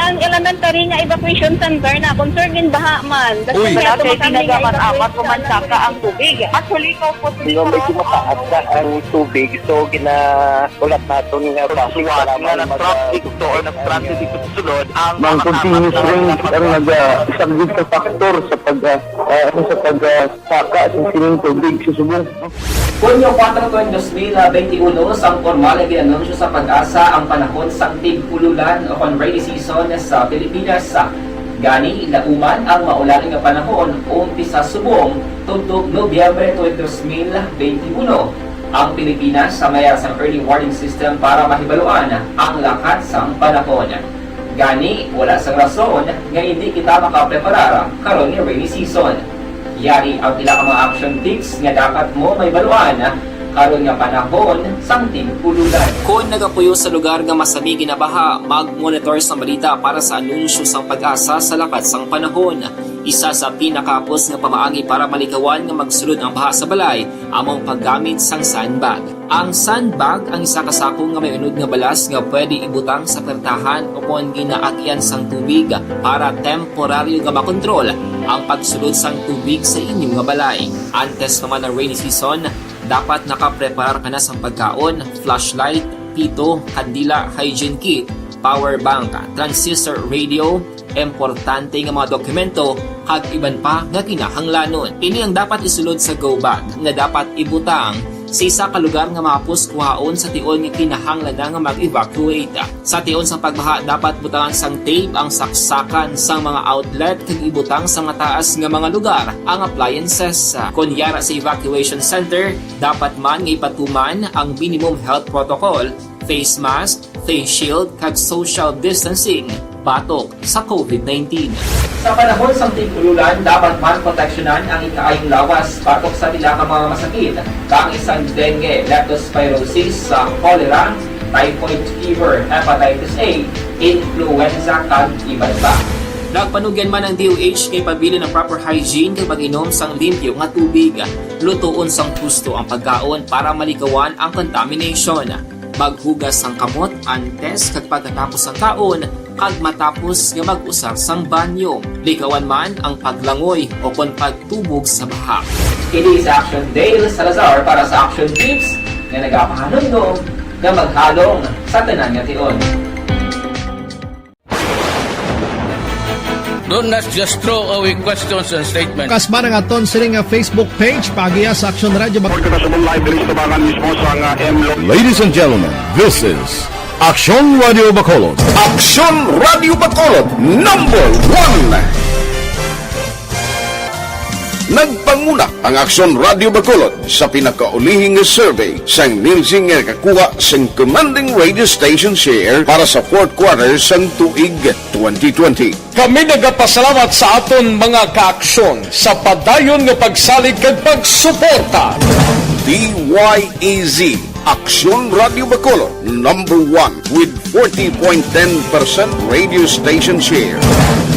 Ang elementary nga evacuation center na concern din baha man. Uy, kasi pinagamat-amat kumansaka ang tubig. Actually, ko po medyo mataas na ang tubig. So, ginaulat natin nga pasiwat nga ng traffic to or nag-traffic dito sa sulod. Ang continuous rain ang nag-isaglit sa factor sa pagsaka sa sining tubig sa subong. Kunyo 4/2021 sang formal na ginanunsyo sa Pag-asa ang panahon sa tig-ululan o rainy season sa Pilipinas. Gani, lauman ang maulan nga panahon umpisa subong tuntog Nobyembre 2021. Ang Pilipinas sa mayar sang early warning system para mahibaluan ang lakat sang panahon. Gani, wala sang rason nga hindi kita makapreparar karon ni rainy season. Yari ang ilang mga action tips nga dapat mo may baluan karon nga panahon sang tig-ululan. Kung nagapuyo sa lugar nga masami ginabaha, mag-monitor sa balita para sa anunsyo sang Pag-asa sa lakat sang panahon. Isa sa pinakapos nga pamaagi para malikawan nga magsulod ang baha sa balay, among paggamit sang sandbag. Ang sandbag ang isa ka sako nga may unod nga balas nga pwede ibutang sa pertahan o kung ginaagyan sang tubig para temporaryo nga makontrol ang pagsulod sang tubig sa inyong nga balay. Antes naman ng rainy season, dapat nakapreparar ka na sa pagkaon, flashlight, pito, kandila, hygiene kit, power bank, transistor radio, importante nga mga dokumento, kag iban pa nga kinahanglanon. Ini ang dapat isulod sa go bag nga dapat ibutang sa isa ka lugar nga mapus kuhaon sa tion nga kinahanglan nga mag-evacuate. Sa tion sa pagbaha dapat butangan sang tape ang saksakan sa mga outlet kag ibutang sa mataas nga mga lugar ang appliances. Kunyara sa evacuation center, dapat man nga ipatuman ang minimum health protocol, face mask, face shield kag social distancing batok sa COVID-19. Sa panahon sa tig-ululan, dapat man proteksyonan ang ikaayong lawas batok sa tila ka mga masakit, kang isang dengue, leptospirosis, cholera, typhoid fever, hepatitis A, influenza, kag iban pa. Nagpanugyan man ang DOH kay pabili ng proper hygiene kay pag-inom sang limpyo nga tubig. Lutuon sang husto ang pagkaon para malikawan ang contamination. Maghugas sang kamot antes kag pagkatapos ang kaon kag matapos nga mag-usar sang banyo. Likawan man ang paglangoy o kon pagtubog sa baha. Kini sa Action Dale Salazar para sa Action Tips nga nagapahanundong nga maghalong sa tanan nga tion. Don't just throw away questions and statements. Kasma ng aton siling Facebook page, pagiya sa Action Radio. Ladies and gentlemen, this is Action Radio Bacolod. Action Radio Bacolod, number 1. Nagpanguna ang Action Radio Bacolod sa pinakaulihing survey sang Nielsen nga kakuha sang commanding radio station share para sa fourth quarter sang tuig 2020. Kami nagapasalamat sa aton mga kaaksyon sa padayon nga pagsalig kag pagsuporta. DYEZ Action Radio Bacolod, number 1 with 40.10% radio station share.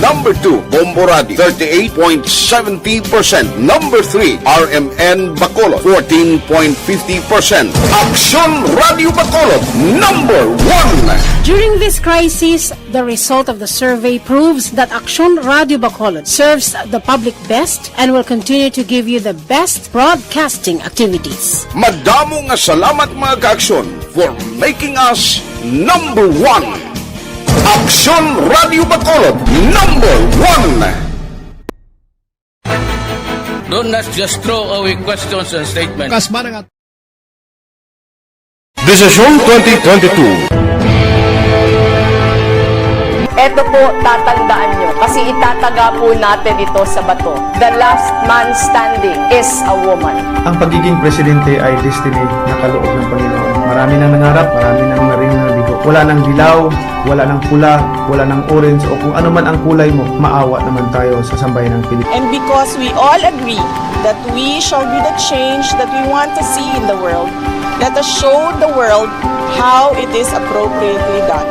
Number 2, Bombo Radio, 38.70%. Number 3, RMN Bacolod, 14.50%. Action Radio Bacolod, number 1. During this crisis, the result of the survey proves that Action Radio Bacolod serves the public best and will continue to give you the best broadcasting activities. Madamo nga salamat mga kaaksyon for making us number 1. Aksyon Radio Bacolod, number 1. Do not just throw away questions and statements. Desisyon 2022. Ito po, tatandaan nyo, kasi itataga po natin ito sa bato. The last man standing is a woman. Ang pagiging presidente ay destiny na kaloob ng Panginoon. Marami nang nangarap, marami nang naring nabigo. Wala nang dilaw, wala nang pula, wala nang orange, o kung ano man ang kulay mo, maawa naman tayo sa sambayan ng Pilipinas. And because we all agree that we shall be the change that we want to see in the world, let us show the world how it is appropriately done.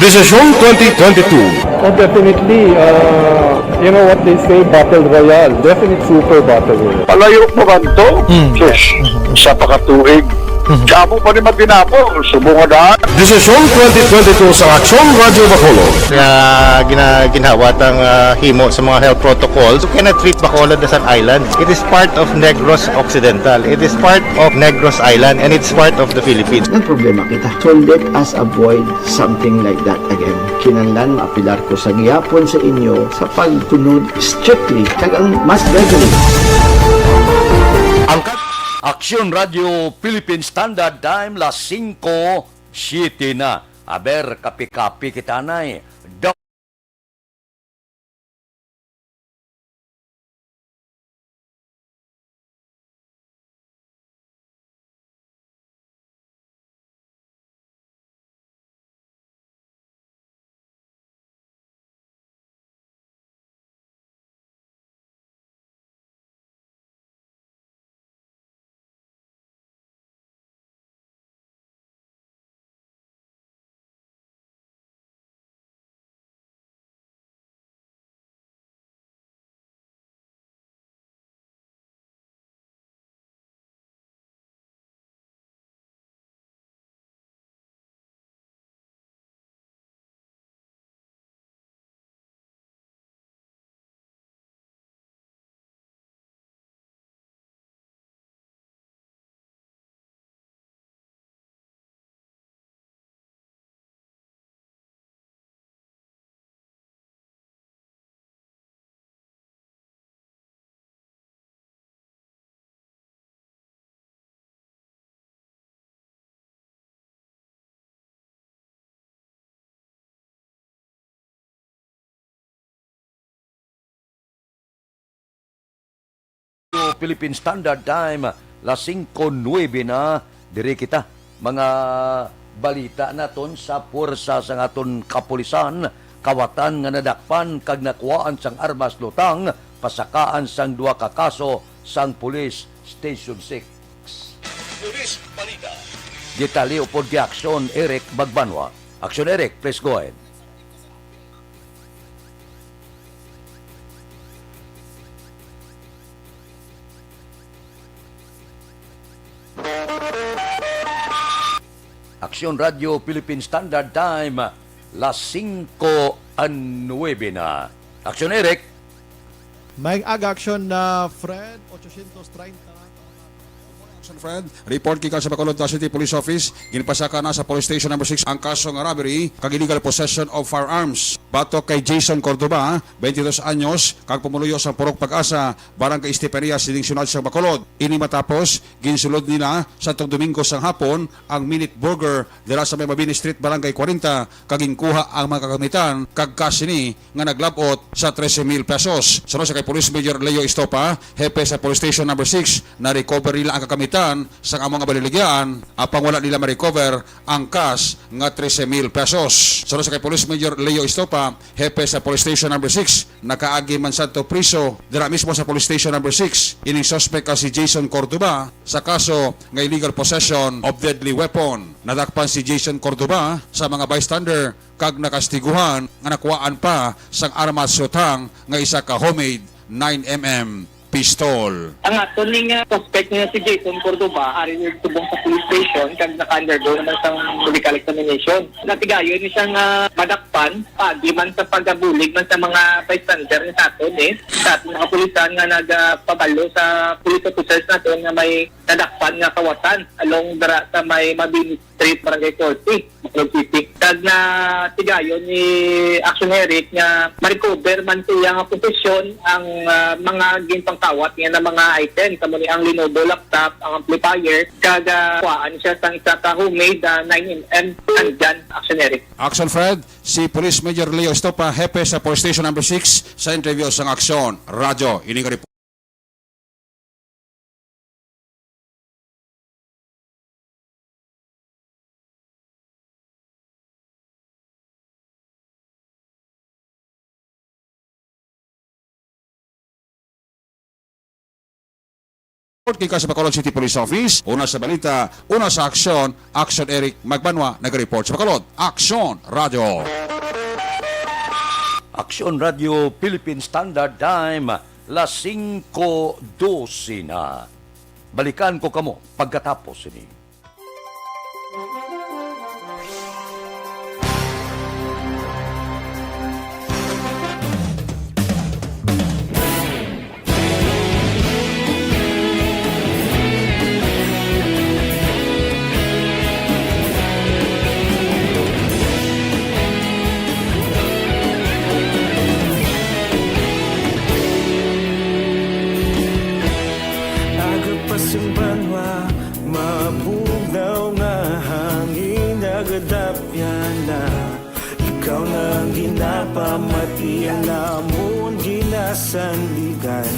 Desisyon 2022. Oh, definitely, you know what they say, Battle Royale. Definite super Battle Royale. Palayo mo ba ito? Yes. Sa pakatuig. Kamo pa rin magdinapo. Subungan. Desisyon 2022 sa Aksyon Radio Bacolod. Ginhawat ang himo sa mga health protocols. You cannot treat Bacolod as an island. It is part of Negros Occidental. It is part of Negros Island and it's part of the Philippines. Ang problema kita. So let us avoid something like that again. Kinanglan maapilar ko sa gihapon sa inyo sa pagtunod strictly kag ang mas gagawin. Aksyon Radio Philippine Standard Time las 5:07 na. Aber kapi-kapi kita na eh. Philippine Standard Time las 5:09 na. Diri kita mga balita naton sa puwersa sa aton kapulisan, kawatan nga nadakpan kag nakuhaan sang armas lutang, pasakaan sang duha ka kaso sang Police Station 6. Police Balita. Detalye upod di Aksyon Eric Bagbanwa. Aksyon Eric, please go ahead. Aksyon Radio Philippine Standard Time las 5:09 na. Aksyon Eric. May ag-aksyon na Fred 830. Fred, report kika sa Bacolod City Police Office, ginpasaka na sa Police Station number 6 ang kaso ng robbery kag illegal possession of firearms. Batok kay Jason Cordoba, 22 anyos, kag pumuluyo sa Purok Pag-asa, Barangay Esteperia, Siling Syunod sa Bacolod. Ini matapos ginsulod nila sa Domingo sang hapon ang Minute Burger dira sa May Mabini Street, Barangay 40, kag ginkuha ang mga kagamitan kag cash ni nga naglabot sa 13,000 pesos. Sunod sa kay Police Major Leo Estopa, hepe sa Police Station number 6, na recover nila ang kagamitan sa among baliligyan, apang wala nila ma-recover ang cash nga 13,000 pesos. Sunod sa kay Police Major Leo Estopa, hepe sa Police Station number 6, nakaagi man sadto priso dira mismo sa Police Station number 6 ining suspect ka si Jason Cordoba sa kaso nga illegal possession of deadly weapon. Nadakpan si Jason Cordoba sa mga bystander kag nakastiguhan nga nakuhaan pa sang armas sutang nga isa ka homemade 9mm pistol. Ang ato ning suspect niya si Jason Cordoba ari tubong sa police station kag naka-undergo naman sa medical examination. Natigayon ni siyang madakpan pagi man sa pagabulig man sa mga bystander ni saton sa ating mga pulisan nga nagpabalo sa police officers natin nga may nadakpan nga kawatan along dara sa may Mabini Street, Barangay 40, Macau City. Kag na tigayon ni Action Eric nga ma-recover man siya nga posisyon ang mga gintang kawat nga na mga item kamo ni ang Lenovo laptop, ang amplifier, kag kuhaan siya sang isa ka homemade 9mm andyan, Action Eric. Action Fred, si Police Major Leo Estopa, hepe sa Police Station number 6 sa interview sang Aksyon Radyo. Ini ka report. Kika sa Bacolod City Police Office, una sa balita, una sa aksyon, Action Eric Magbanwa nag-report sa Bacolod. Aksyon Radio. Aksyon Radio Philippine Standard Time, las 5:12 na. Balikan ko kamo pagkatapos ini. Ikaw na ang ginapamati, alamon ginasandigan.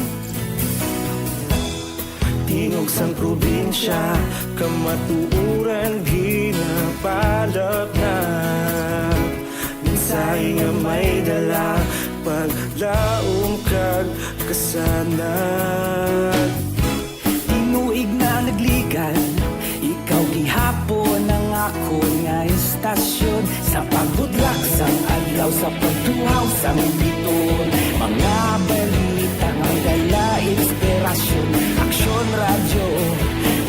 Tingog sang probinsya, kamatuuran ginapalap na. Minsay nga may dala, paglaom kag kasanag. Tinuig na nagligan, ikaw gihapon ang ako nga istasyon. Sa pagbutlak sang adlaw, sa pagtuhaw sang biton. Mga balita nga dala inspirasyon. Aksyon Radyo,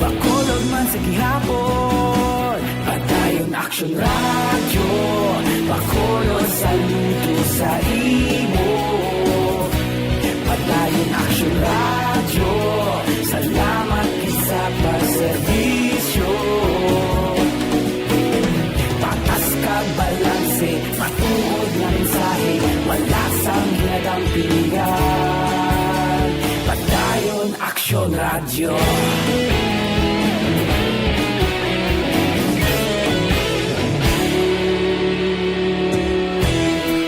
Bacolod man sa gihapon. Padayon Aksyon Radyo, Bacolod saludo sa imo. Padayon Aksyon Radyo, salamat sa pagserbisyo. Patas kag balanse, matuod na mensahe, wala sang ginagampingan. Padayon Aksyon Radyo.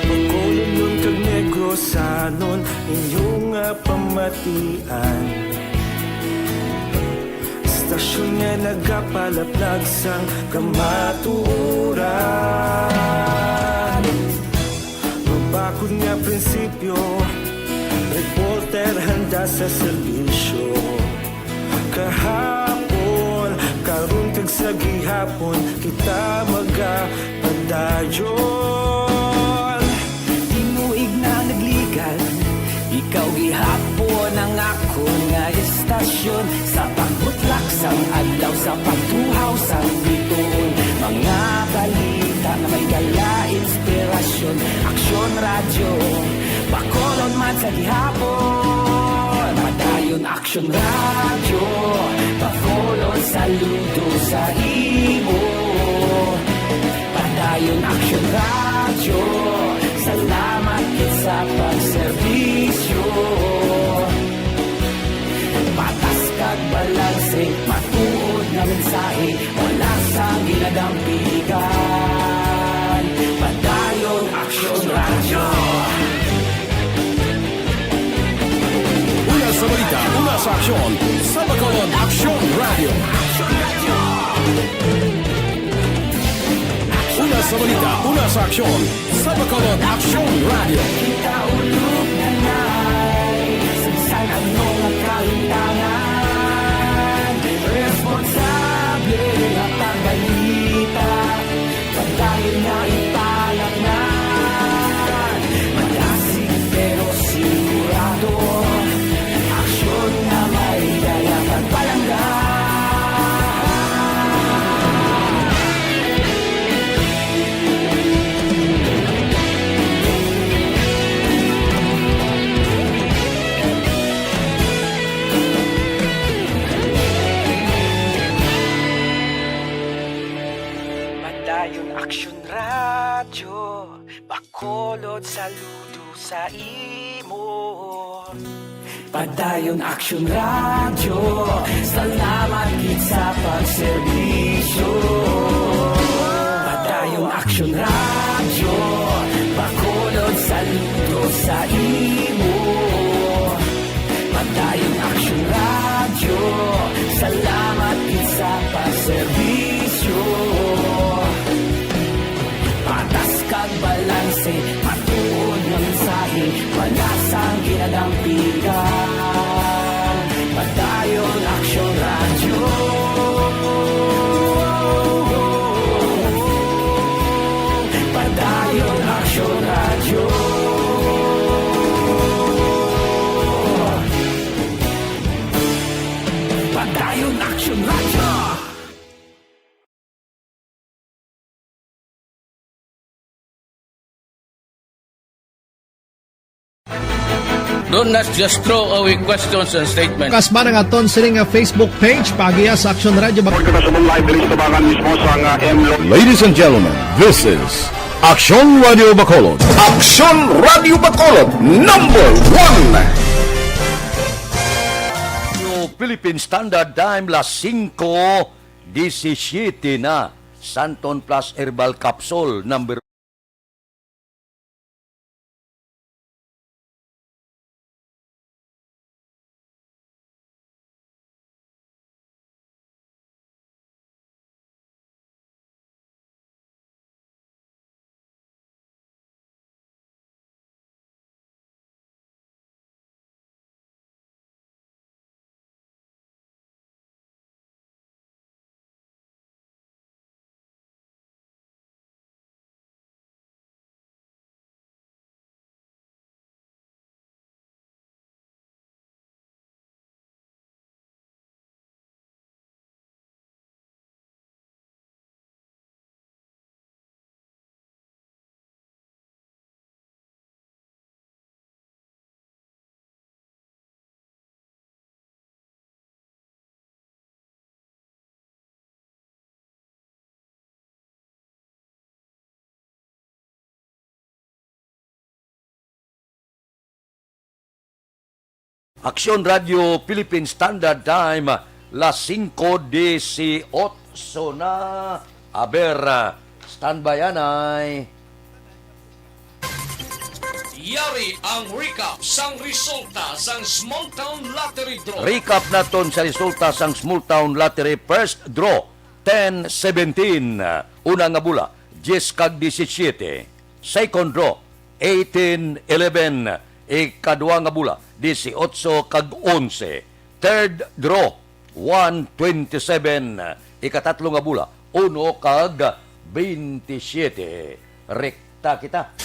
Bacolod nun kag Negros anon inyong pamatian. Stasyon nga nagapalaplag sang kamaturan. Mabakod nga prinsipyo, reporter handa sa serbisyo. Kahapon, karon kag sa gihapon, kita magapadayon. Tinuig na nagligan, ikaw gihapon ang ako nga istasyon. Sa pagbutlak sang adlaw, sa pagtuhaw sang biton. Mga balita na may dala inspirasyon. Aksyon Radyo, Bacolod man sa gihapon. Padayon Aksyon Radyo, Bacolod saludo sa imo. Padayon Aksyon Radyo, salamat sa pagserbisyo. Patas kag balanse, matuod na mensahe, wala sa ginadampigan. Padayon Aksyon Radyo. Una sa balita, una sa aksyon, sa Bacolod Aksyon Radio. Una sa balita, una sa aksyon, sa Bacolod Aksyon Radio. Kita ulog na na'y sinsan ang mga kahintangan. Responsable at ang balita, pagdahil na ipalat na. Malasig pero sigurado, Aksyon Bacolod, saludo sa imo. Padayon Action Radio, salamat gid sa pagserbisyo. Padayon Action Radio, Bacolod, saludo sa imo. Padayon Action Radio, salamat gid sa pagserbisyo. Patas kag balanse, matuod ng mensahe, palasang ginadampigan. Padayon Action Radio. Padayon Action Radio. Padayon Action Radio. Don't not just throw away questions and statements. Kasma nga aton sining nga Facebook page pagiya sa Action Radio. Ladies and gentlemen, this is Action Radio Bacolod. Action Radio Bacolod, number 1. Philippine Standard Time, las 5:17 na. Santon Plus Herbal Capsule, number Action Radio Philippine Standard Time, las 5:18 na. Aber, standby anay. Yari ang recap sang resulta sang Small Town Lottery Draw. Recap naton sa resulta sang Small Town Lottery First Draw, 10-17. Una nga bula, 10 kag 17. Second draw, 18-11. Ikadua nga bula, 18 kag 11. Third draw, 127. Ikatatlo nga bula, 1 kag 27. Rekta kita.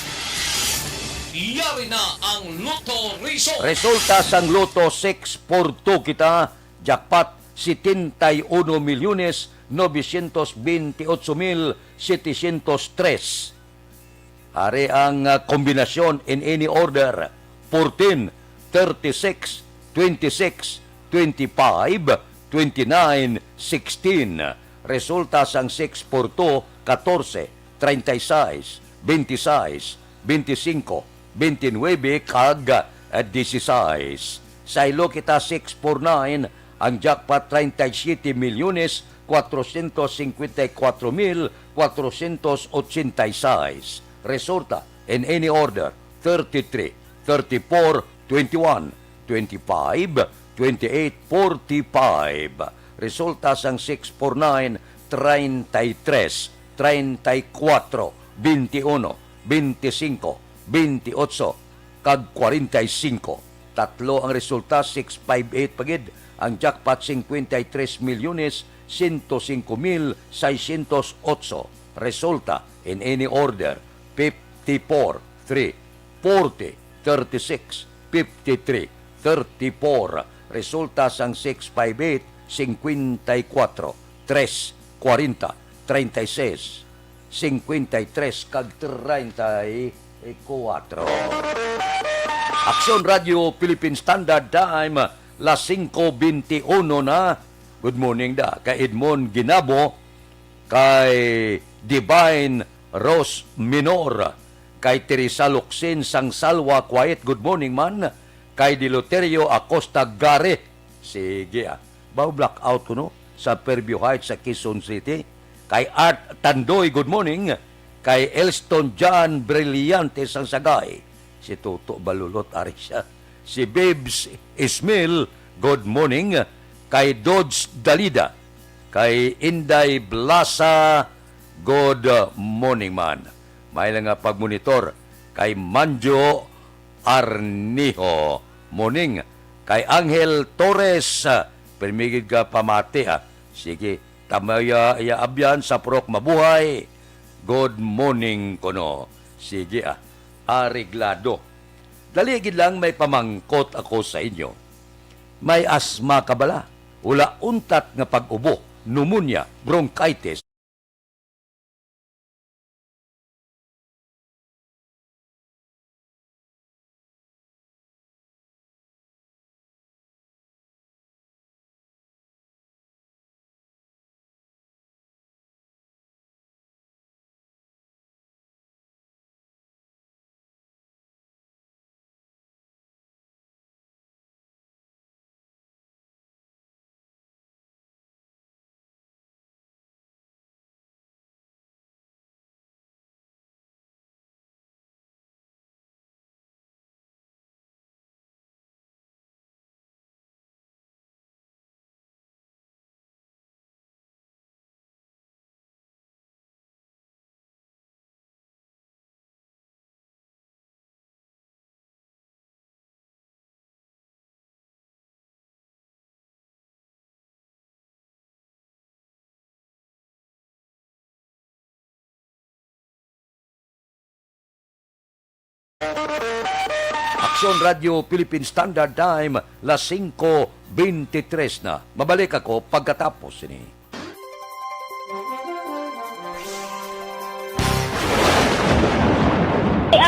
Yari na ang Lotto Result. Resulta sang Lotto 642 kita. Jackpot 71,928,703. Hari ang kombinasyon in any order. 14, 36, 26, 25, 29, 16. Resulta sang 642, 14, 36, 26, 25, 29 kag 16. Sa ilo kita 649, ang jackpot 37,454,486. Resulta in any order 33, 34, 21, 25, 28, 45. Resulta sang 649, 33, 34, 21, 25, 28, kag 45. Tatlo ang resulta, 658 pagid. Ang jackpot, 53,105,608. Resulta in any order, 54, 3, 40, 36, 53, 34. Resulta sang 658, 54, 3, 40, 36, 53 kag 34. Action Radio Philippine Standard Time, las 5:21 na. Good morning da kay Edmond Ginabo, kay Divine Rose Minor, kay Teresa Locsin sang Salwa Quiet, good morning man. Kay Diloterio Acosta Gare, sige baw blackout ko no, sa Fairview Heights sa Quezon City. Kay Art Tandoy, good morning. Kay Elston John Brillante sang Sagay, si Toto Balulot ari siya. Si Babes Ismail, good morning. Kay Dodge Dalida, kay Inday Blasa, good morning man. May lang nga pagmonitor kay Manjo Arniho, morning. Kay Angel Torres, permigid ka pamati sige, tamaya abyan sa Prok mabuhay, good morning kono. Sige ariglado. Daligid lang may pamangkot ako sa inyo. May asma ka bala? Ula untat nga pag-ubo, pneumonia, bronchitis. Aksyon Radio Philippine Standard Time, las 5:23 na. Mabalik ako pagkatapos ini.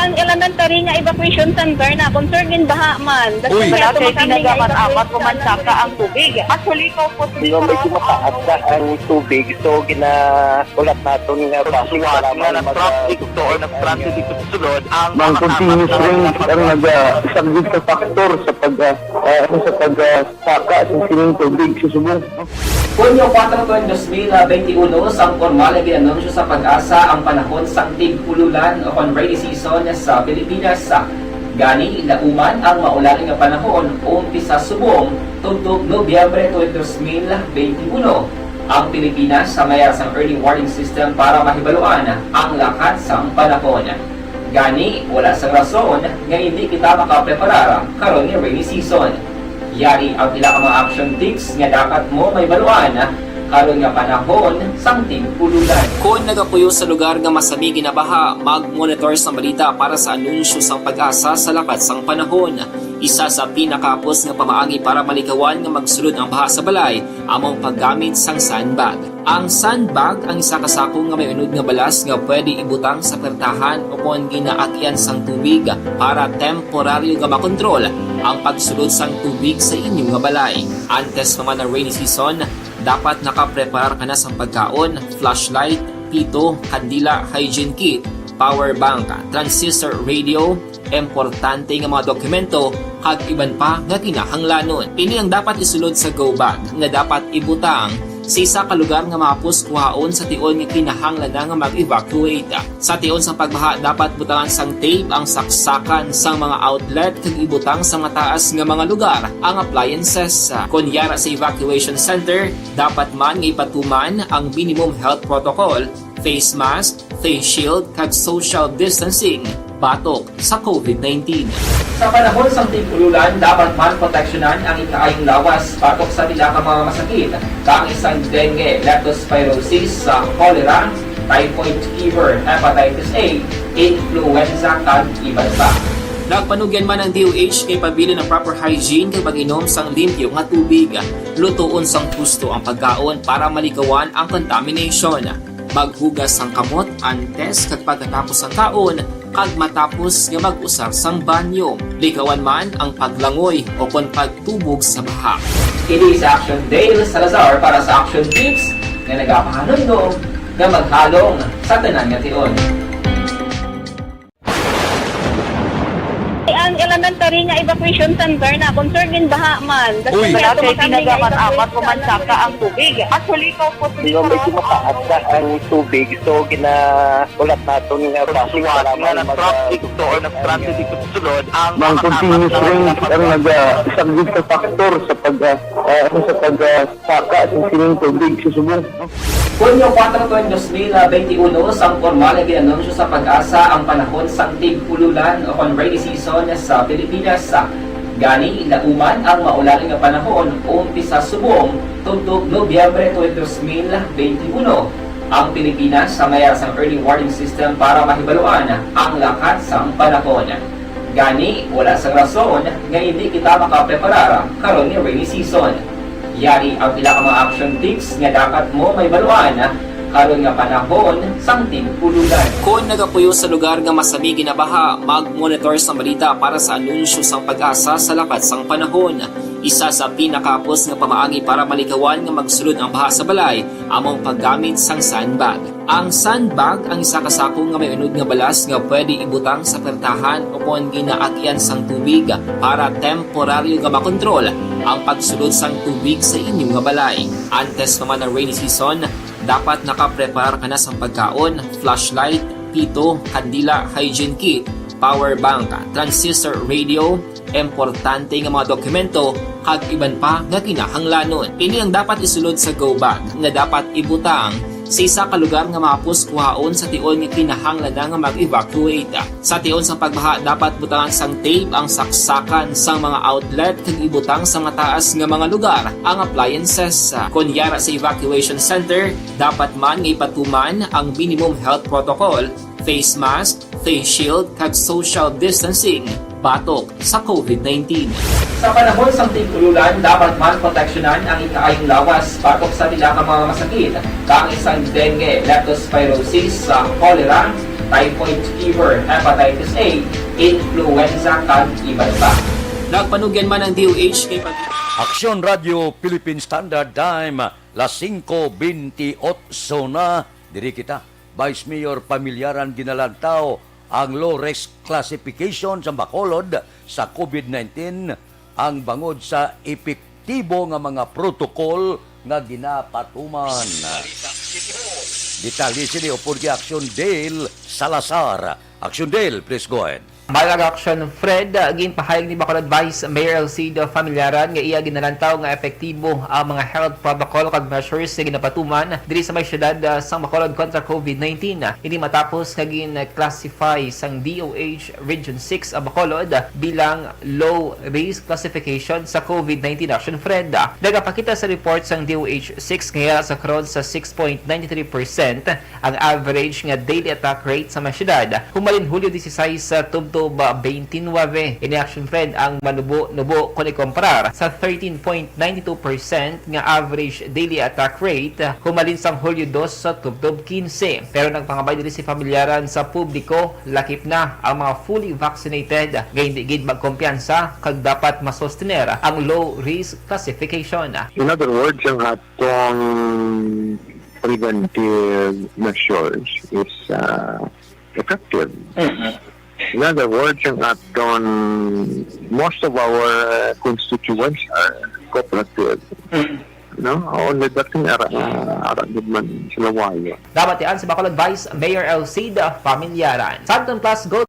Ang elementary nga evacuation center na concern din baha man. Uy, kasi pinagamat-amat kumansaka ang tubig. Actually, ko po Yung medyo mataas na ang tubig, so ginaulat natin nga pasiwat nga nag-traffic to or nag-transit dito sa sulod ang Mang continuous rains ang nag-isang ka factor sa pagsaka sa sining tubig sa Subong. Hunyo 4, 2021, sang formal na ginanunsyo sa Pag-asa ang panahon sa tig-ululan o rainy season sa Pilipinas. Gani, lauman ang maulaling nga panahon umpisa subong tugtog Nobyembre 2021. Ang Pilipinas sa mayar sang early warning system para mahibaluan ang lakat sang panahon. Gani, wala sang rason nga hindi kita makapreparar karon nga rainy season. Yari ang ilang mga action tips nga dapat mo may baluan karon nga panahon sang tig-ululan. Kung nagapuyo sa lugar nga masami ginabaha, mag-monitor sa balita para sa anunsyo sang Pag-asa sa lakat sang panahon. Isa sa pinakapos nga pamaagi para malikawan nga magsulod ang baha sa balay, among paggamit sang sandbag. Ang sandbag ang isa ka sako nga may unod nga balas nga pwede ibutang sa pertahan o kung ginaakyan sang tubig para temporaryo nga makontrol ang pagsulod sang tubig sa inyong nga balay. Antes naman ng rainy season, dapat nakaprepare ka na sa pagkaon, flashlight, pito, kandila, hygiene kit, power bank, transistor radio, importante nga mga dokumento, kag iban pa nga kinahanglanon. Ini ang dapat isulod sa go bag nga dapat ibutang sa isa ka lugar nga mapus kuhaon sa tion nga kinahanglan nga mag-evacuate. Sa tion sa pagbaha dapat butangan sang tape ang saksakan sang mga outlet kag ibutang sa mataas nga mga lugar ang appliances. Kunyara sa evacuation center, dapat man nga ipatuman ang minimum health protocol, face mask, face shield kag social distancing batok sa COVID-19. Sa panahon sa tig-ululan, dapat man proteksyonan ang ikaayong lawas batok sa pila ka mga masakit, kang isang dengue, leptospirosis, cholera, typhoid fever, hepatitis A, influenza, kag iban pa. Nagpanugyan man ang DOH kay pabili ng proper hygiene kay pag-inom sang limpyo nga tubig. Lutuon sang gusto ang pagkaon para malikawan ang contamination. Maghugas sang kamot antes kag pagkatapos ang kaon kag matapos nga mag-usar sang banyo. Likawan man ang paglangoy o kon pagtubog sa baha. Kini sa Action Dale Salazar para sa Action Tips nga nagapahanundong nga maghalong sa tanan nga tion. naman tari nga evacuation center na concern din baha man. Uy. Wala Kaya tinagaman apat kumansaka ang tubig. Actually, ikaw po Yung medyo mataas na ang tubig, so ulat natin nga basiwat nga nag-traffic to or nag-transit dito sa sulod ang continuous rain ang nag-subject sa factor sa pagsaka at sining tubig sa subong. Hunyo 4 2021, sang formal na ginanunsyo sa Pag-asa ang panahon sa tig-ululan o rainy season sa Pilipinas. Gani, lauman ang maulaling nga panahon umpisa subong tugtog Nobyembre 2021. Ang Pilipinas sa mayroon sa early warning system para mahibaluan ang lakas sa panahon. Gani, wala sa rason nga hindi kita makapreparar karon ni rainy season. Yari ang pila ka mga action tips nga dapat mo may baluan karon nga panahon sang tig-ululan. Kung nagapuyo sa lugar nga masami ginabaha, mag-monitor sa balita para sa anunsyo sang Pag-asa sa lakas sang panahon. Isa sa pinakapos nga pamaagi para malikawan nga magsulod ang baha sa balay, among paggamit sang sandbag. Ang sandbag ang isa kasako nga may unod nga balas nga pwede ibutang sa pertahan upon ginaagyan sang tubig para temporaryo nga makontrol ang pagsulod sang tubig sa inyong nga balay. Antes naman ng rainy season, dapat nakaprepare ka na sa pagkaon, flashlight, pito, kandila, hygiene kit, power bank, transistor radio, importante nga mga dokumento, kag iban pa nga kinahanglanon. Ini ang dapat isulod sa go bag nga dapat ibutang sa isa ka lugar nga mapus kuhaon sa tion nga kinahanglan nga mag-evacuate. Sa tion sa pagbaha dapat butangan sang tape ang saksakan sang mga outlet kag ibutang sa mataas nga mga lugar ang appliances. Kunyara sa evacuation center, dapat man nga ipatuman ang minimum health protocol, face mask, face shield kag social distancing batok sa COVID-19. Sa panahon sa tig-ululan, dapat man proteksyonan ang ikaayong lawas batok sa tila ka mga masakit, kang isang dengue, leptospirosis, cholera, typhoid fever, hepatitis A, influenza, kag iban pa. Nagpanugyan man ang DOH kay Aksyon Radio Philippine Standard Time, las 5:28 na. Diri kita, Vice Mayor Pamilyaran ginalantaw ang low risk classification sa Bacolod sa COVID-19 ang bangod sa epektibo nga mga protokol nga ginapatuman. Detalye sini upod kay Aksyon Dale Salazar. Aksyon Dale, please go ahead. Balag action Fred, ginpahayag ni Bacolod Vice Mayor Alcido Familiaran nga iya ginalantaw nga epektibo ang mga health protocol kag measures nga ginapatuman diri sa may syudad sang Bacolod kontra COVID-19. Ini matapos nga gin-classify sang DOH Region 6 ang Bacolod bilang low risk classification sa COVID-19 action Fred. Nagapakita sa report sang DOH 6 nga sa karon sa 6.93% ang average nga daily attack rate sa may syudad. Humalin Hulyo 16 sa tubtob 29 ini action Fred ang manubo-nubo kung ikomparar sa 13.92% nga average daily attack rate humalin sang Hulyo 2 sa tubtob 15. Pero nagpangabay diri si Familiaran sa publiko, lakip na ang mga fully vaccinated nga hindi gid magkumpiyansa kag dapat masostener ang low risk classification. In other words, ang atong preventive measures is effective. In other words, yung aton, most of our constituents are cooperative. No? Only that thing ara gid man sila wayo. Dapat yan si Bacolod Vice Mayor Alcida Familiaran. Santon Plus Go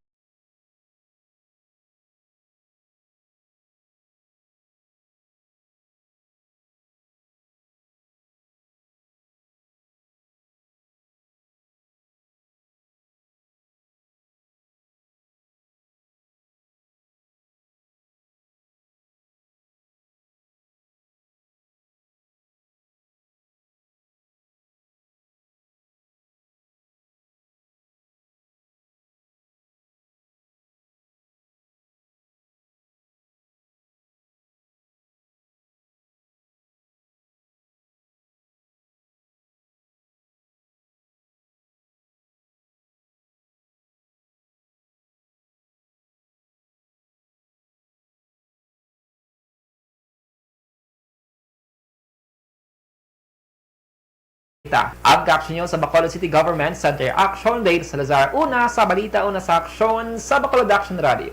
ang action nyo sa Bacolod City Government Center Action Dale Salazar. Una sa balita, una sa aksyon sa Bacolod Action Radio.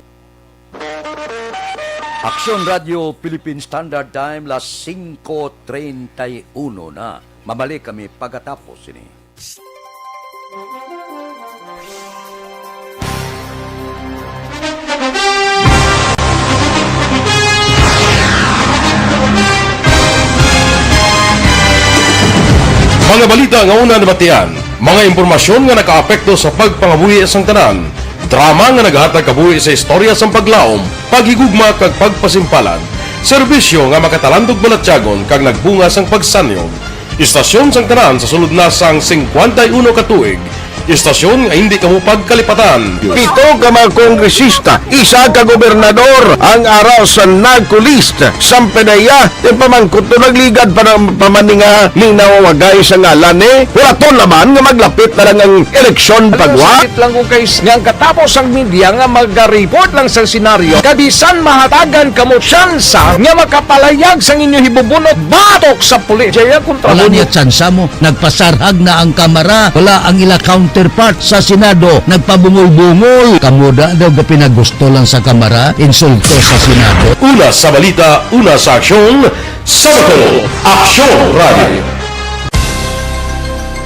Aksyon Radio Philippine Standard Time, las 5:31 na. Mabalik kami pagkatapos ini. Mga balita nga una nabatian, mga impormasyon nga nakaapekto sa pagpangabuhi sang tanan, drama nga naghatag kabuhi sa istorya sang paglaom, paghigugma kag pagpasimpalan, serbisyo nga makatalandog balatyagon kag nagbunga sang pagsanyog, istasyon sang tanan sa sulod na sang 51 ka tuig, istasyon nga hindi kamo pagkalipatan. 7 ka mga kongresista, 1 ka gobernador ang araw sa nagkulist sa PDEA yung pamangkot to nagligad para pamaninga linaw wagay sa ngalan wala to naman nga maglapit na lang ang eleksyon pagwa. Sakit lang kung kays nga katapos ang media nga mag-report lang sa senaryo kabisan mahatagan kamo tsansa nga makapalayag sa inyo hibubunot batok sa pulis. Jaya kontra wala niya tsansa mo, nagpasarhag na ang kamera, wala ang ila counterpart sa Senado, nagpabungol-bungol. Kamuda daw ga pinagusto lang sa kamera, insulto sa Senado. Una sa balita, una sa aksyon, Sabado, Aksyon Radio.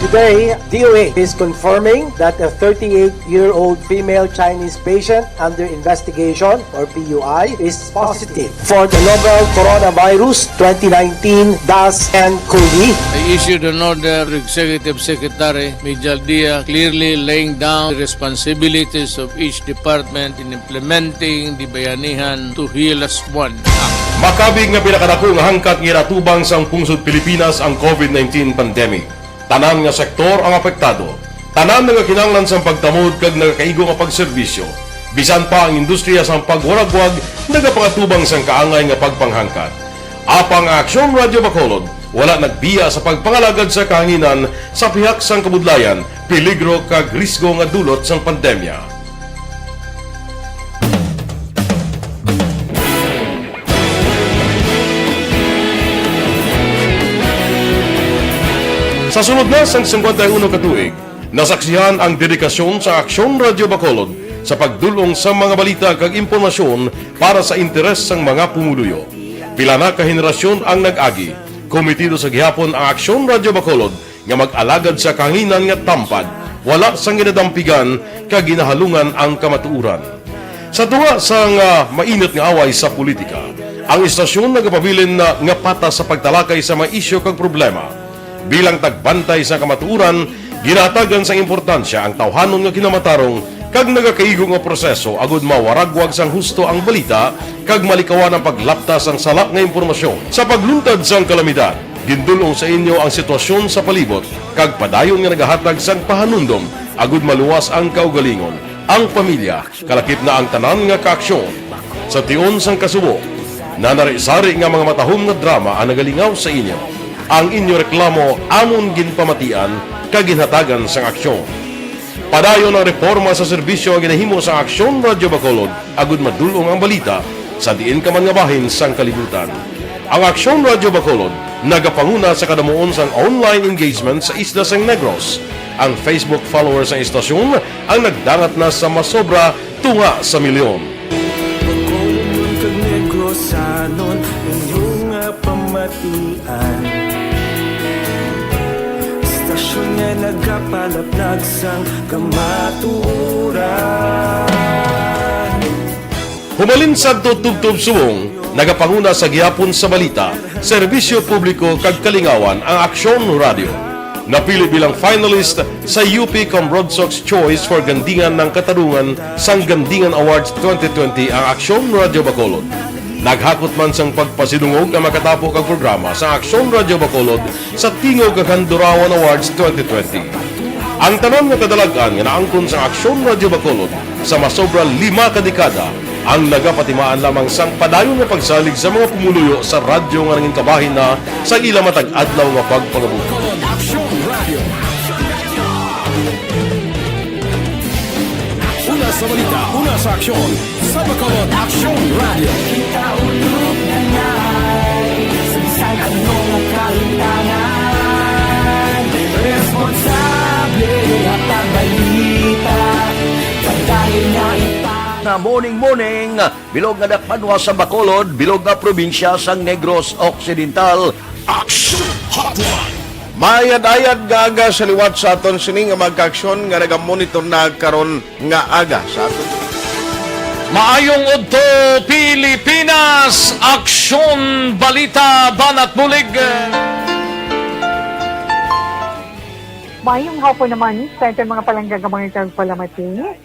Today, DOA is confirming that a 38-year-old female Chinese patient under investigation, or PUI, is positive for the novel coronavirus 2019 DAS-CoV. I issued an order to Executive Secretary Mijal Dia clearly laying down the responsibilities of each department in implementing the Bayanihan to Heal as One Act. Makabig nga pinakadako nga hangkat nga iratubang sang pungsod Pilipinas ang COVID-19 pandemic. Tanan nga sektor ang apektado. Tanan nga kinahanglan sang pagtamod kag nagakaigo nga pagserbisyo. Bisan pa ang industriya sang pagwaragwag nagapangatubang sang kaangay nga pagpanghangkat. Apang Aksyon Radio Bacolod wala nagbiya sa pagpangalagad sa kahanginan sa pihak sang kabudlayan, peligro kag risgo nga dulot sang pandemya. Sa sunod na sang 51 katuig, nasaksihan ang dedikasyon sa Aksyon Radio Bacolod sa pagdulong sa mga balita kag impormasyon para sa interes sang mga pumuluyo. Pila na ka henerasyon ang nag-agi, komitido sa gihapon ang Aksyon Radio Bacolod nga mag-alagad sa kahanginan nga tampad, wala sang ginadampigan kag ginahalungan ang kamatuuran. Sa tuwa sang mainit nga away sa politika, ang istasyon nagapabilin na nga patas sa pagtalakay sa mga isyu kag problema. Bilang tagbantay sa kamatuuran, ginatagan sa importansya ang tawhanon nga kinamatarong kag nagakaigo nga proseso agud mawaragwag sang husto ang balita kag malikawan ang paglapta sang salak nga impormasyon. Sa pagluntad sang kalamidad, gindulong sa inyo ang sitwasyon sa palibot kag padayon nga nagahatag sang pahanundom agud maluwas ang kaugalingon, ang pamilya, kalakip na ang tanan nga kaaksyon. Sa tion sang kasubo, nanari-sari nga mga matahom nga drama ang nagalingaw sa inyo. Ang inyo reklamo amon ginpamatian kag ginhatagan sang aksyon. Padayon ang reforma sa serbisyo ang ginahimo sa Aksyon Radio Bacolod agud madulong ang balita sa diin ka man nga bahin sang kalibutan. Ang Aksyon Radio Bacolod nagapanguna sa kadamuon sang online engagement sa isla sang Negros. Ang Facebook followers sa istasyon ang nagdangat na sa masobra tunga sa milyon. Bacolod kag Negros anon inyong pamatian. Istasyon nga nagapalaplag sang kamaturan. Humalin sa tutubtub suwong, nagapanguna sa gihapon sa balita, serbisyo publiko kag kalingawan ang Aksyon Radio. Napili bilang finalist sa UP Comrodsox Choice for Gandingan ng Katarungan sang Gandingan Awards 2020 ang Aksyon Radio Bacolod. Naghakot man sang pagpasidungog ang makatapo kag programa sa Aksyon Radio Bacolod sa Tingog kag Handurawan Awards 2020. Ang tanan nga kadalagan nga naangkon sa Aksyon Radio Bacolod sa masobra 5 ka dekada ang nagapatimaan lamang sang padayon nga pagsalig sa mga pumuluyo sa radyo nga nanging kabahin na sa ila matag adlaw nga pagpangabuhi. Una sa balita, una sa aksyon, sa Bacolod Aksyon Radio. Kita ulog na ngay, sansan anong kahintangan, responsable at ang balita, pagdahil na ipag. na morning, bilog nga dakpanwa sa Bacolod, bilog nga probinsya sang Negros Occidental. Action Hotline. Mayad-ayad nga aga sa liwat sa aton sining nga magka-aksyon nga nagamonitor na karon nga aga sa aton. Maayong udto Pilipinas, aksyon balita banat bulig. Mayong hapon naman sa ito mga palanggagamang palamati.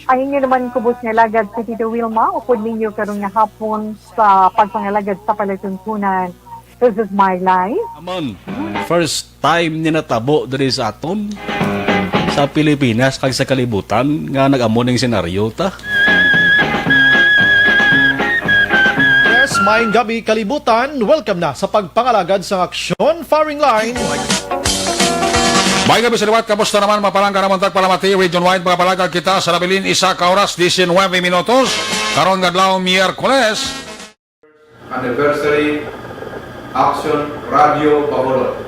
Ayun nyo naman kubos nga lagad si Tito Wilma, upod ninyo karong nga hapon sa pagpangalagad sa palatuntunan. This is my life. Amon, first time ni natabo diri sa aton sa Pilipinas kag sa kalibutan nga nag-amo ning senaryo ta. Yes, maayong gabi kalibutan. Welcome na sa pagpangalagad sa aksyon firing line. May gabi sa liwat, kamusta naman mapalangga naman tagpalamati, region-wide mga palagag kita sa labilin isa ka oras, 19 minutos, karon gadlaw Miyerkules. Anniversary Action Radio Bacolod.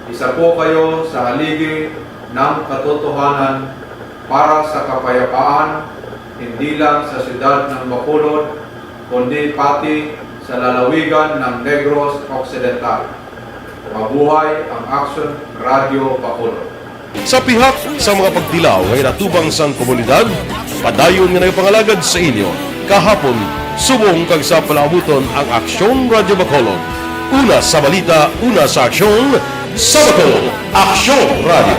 Isa po kayo sa haligi ng katotohanan para sa kapayapaan, hindi lang sa siyudad ng Bacolod, kundi pati sa lalawigan ng Negros Occidental. Mabuhay ang Action Radio Bacolod. Sa pihak sa mga pagtilaw ay natubang sang komunidad, padayon nga nagpangalagad sa inyo. Kahapon, subong kag sa palabuton ang Aksyon Radio Bacolod. Una sa balita, una sa aksyon, sa Bacolod, Aksyon Radio.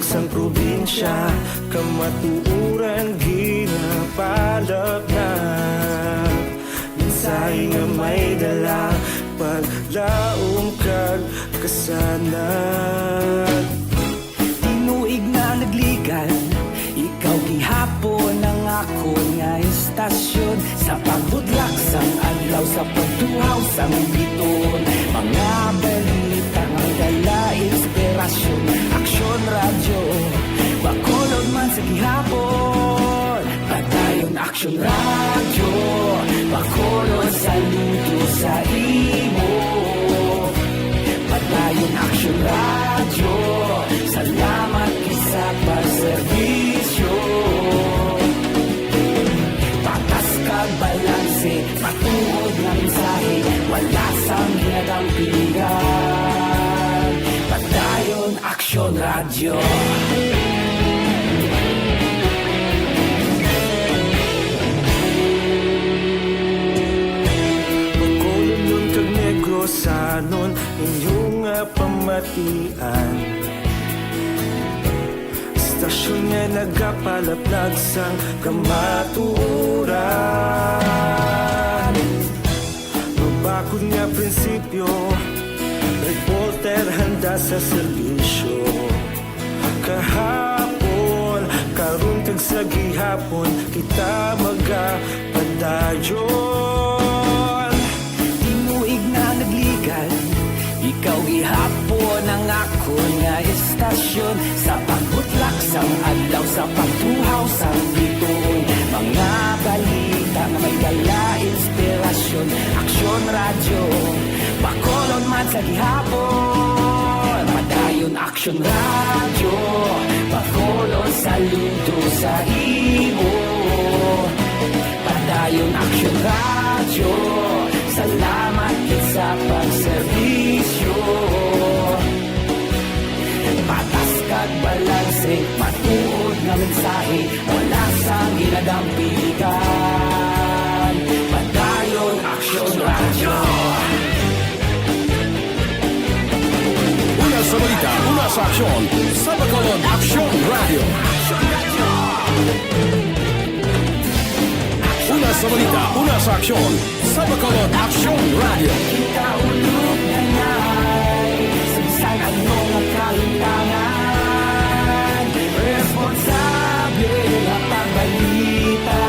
Sang probinsya, kamatuuran ginapalap na mensahe nga may dala paglaom kag kasanan. Tinuig na nagligan, ikaw gihapon ang ako nga istasyon sa pagbudlak sang adlaw sa pagtuhaw sang biton. Mga balita nga dala inspirasyon, Aksyon Radio Bacolod man sa gihapon. Padayon Aksyon Radio Bacolod, saludo sa imo. Padayon Aksyon Radio, salamat sa pagserbisyo. Patas kag balanse, patuod na mensahe, wala sang ginadang pilihan. Padayon Aksyon Radio. Bacolod nun kag Negros anon inyong pamatian. Stasyon nga nagapalaplag sang kamaturan. Mabakod nga prinsipyo, reporter handa sa serbisyo. Kahapon, karon kag sa gihapon, kita magapadayon. Tinuig na nagligan, ikaw gihapon ang ako nga istasyon sa pagbutlak sang adlaw sa pagtuhaw sang biton. Mga balita nga may dala inspirasyon, Aksyon Radio Bacolod man sa gihapon. Padayon Aksyon Radio Bacolod, saludo sa imo. Padayon Aksyon Radio, salamat sa pagserbisyo. Patas kag balanse, matuod na mensahe, wala sang ginadang pilihan. Padayon Aksyon Radio. Una sa balita, una sa aksyon, sa Bacolod Aksyon Radio. sa balita, una sa aksyon, sa Bacolod Action Radio. Kaulog na na'y Sansan ang mga kalintangan Responsable at pagbalita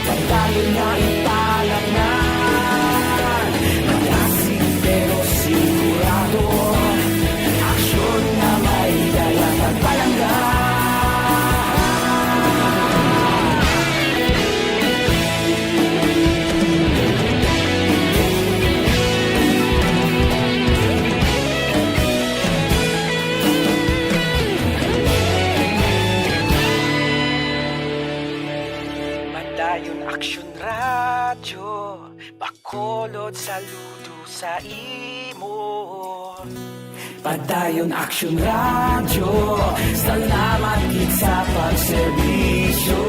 Pagdahil na italak na Magasig pero sigurado Aksyon na may dala pagpalangga Padayon Aksyon Radyo, Bacolod saludo sa imo. Padayon Action Radio Salamat gid sa pagserbisyo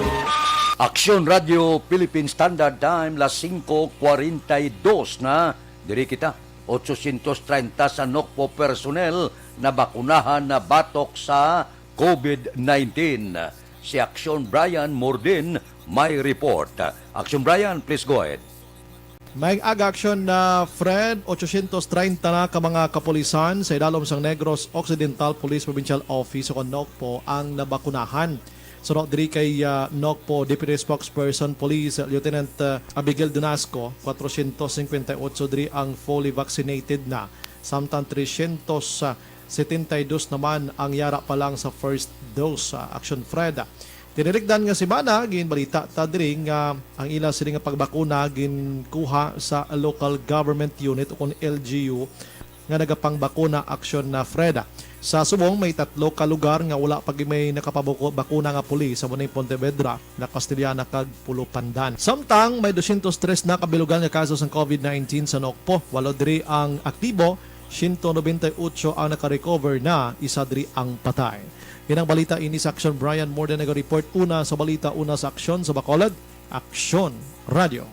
Aksyon Radio Philippine Standard Time las 5:42 na diri kita 830 sa NOCPO personnel na bakunahan na batok sa COVID-19. Si Aksyon Brian Mordin may report. Aksyon Brian, please go ahead. May ag-action na Fred, 830 na ka mga kapulisan sa idalom sang Negros Occidental Police Provincial Office o NOCPO ang nabakunahan. So diri kay NOCPO Deputy Spokesperson Police Lieutenant Abigail Donasco, 458 diri ang fully vaccinated na. Samtang 372 naman ang yara pa lang sa first dose sa Action Fred. Tinirikdan nga si Bana, ginbalita ta diri nga ang ila sila nga pagbakuna ginkuha sa local government unit o LGU nga nagapangbakuna aksyon na Freda. Sa Subong may 3 ka lugar nga wala pag may nakapabakuna nga pulis sa Munay Pontevedra, na Castellana kag Pulupandan. Samtang may 203 na kabilugan nga kaso sa COVID-19 sa NOCPO, walo diri ang aktibo, 198 ang naka-recover na, isa diri ang patay. Yan ang balita ini sa Action. Brian Morden nag-report una sa balita, una sa Aksyon sa Bacolod, Aksyon Radio.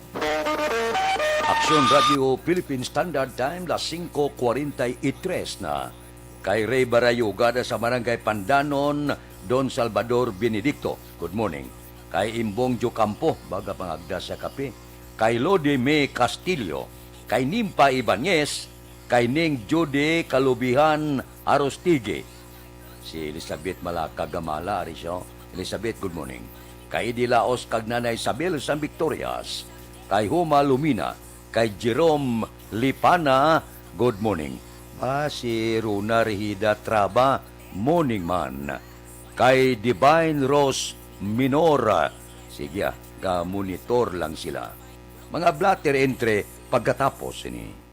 Aksyon Radio Philippine Standard Time las 5:43 na. Kay Ray Barayuga sa Barangay Pandanon, Don Salvador Benedicto. Good morning. Kay Imbong Jocampo, baga pangagda sa kape. Kay Lode May Castillo. Kay Nimpa Ibanez. Kay Ning Jude Kalubihan Arostige. Si Elizabeth Malakagamala, Arisyo. Elizabeth, good morning. Kay Dilaos kag Nanay Isabel San Victorias. Kay Huma Lumina. Kay Jerome Lipana, good morning. Si Runa Rehida Traba, morning man. Kay Divine Rose Minora, sige ga-monitor lang sila. Mga blatter entre pagkatapos ini.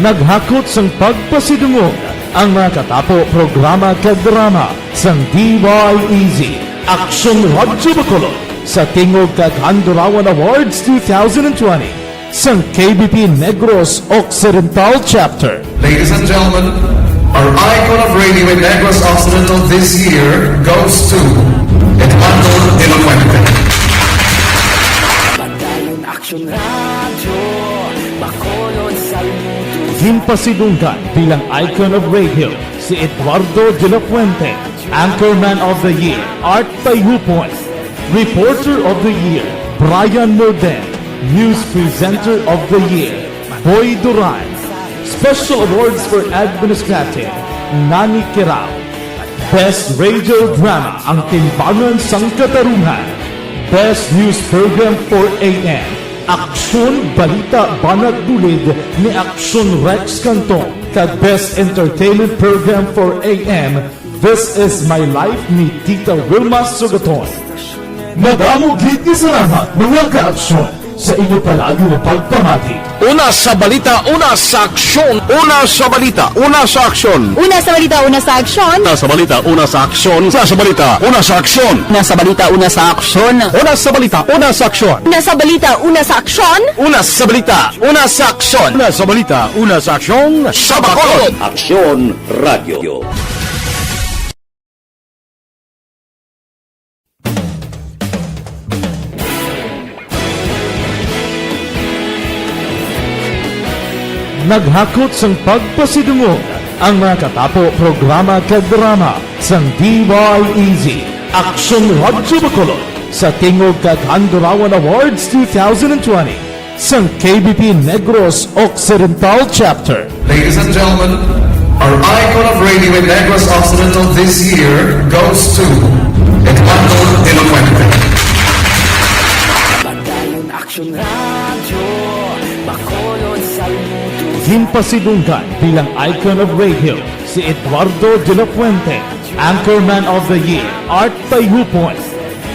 Naghakot sang pagpasidungog ang mga katapo programa kag drama sang DYEZ Action Radyo Bacolod sa tingog kag Handurawan Awards 2020 sang KBP Negros Occidental Chapter. Ladies and gentlemen, our icon of radio in Negros Occidental this year goes to Eduardo de la Fuente. Padayon Action Radio Himpasidunggan bilang icon of radio si Eduardo de la Fuente, Anchorman of the Year, Art Payhupon, Reporter of the Year, Brian Morden, News Presenter of the Year, Boy Duran, Special Awards for Administrative, Nani Kirao, Best Radio Drama ang Timbangan sang Katarungan, Best News Program for AM, Aksyon Balita Banat Dulid ni Aksyon Rex Cantong, kag Best Entertainment Program for AM, This Is My Life ni Tita Wilma Sugaton. Madamo gid ni salamat mga ka-aksyon sa inyo palagi na pagpamati. Una sa balita, una sa aksyon. Una sa balita, una sa aksyon. Una sa balita, una sa aksyon. Una sa balita, una sa aksyon. Una sa balita, una sa aksyon. Una sa balita, una sa aksyon. Una sa balita, una sa aksyon. Una sa balita, una sa aksyon. Una sa balita, una sa aksyon. Una sa balita, una sa aksyon. Sa Bacolod. Aksyon Radio. Naghakot sang pagpasidungog ang mga katapo programa kag drama sang DYEZ Aksyon Radyo Bacolod sa Tingog kag Handurawan Awards 2020 sang KBP Negros Occidental Chapter. Ladies and gentlemen, our icon of radio in Negros Occidental this year goes to Eduardo de la Fuente. Padayon Aksyon Radio, Bacolod Saludo. Himpasidunggan bilang icon of radio si Eduardo de la Fuente, Anchorman of the Year, Art Payhupon,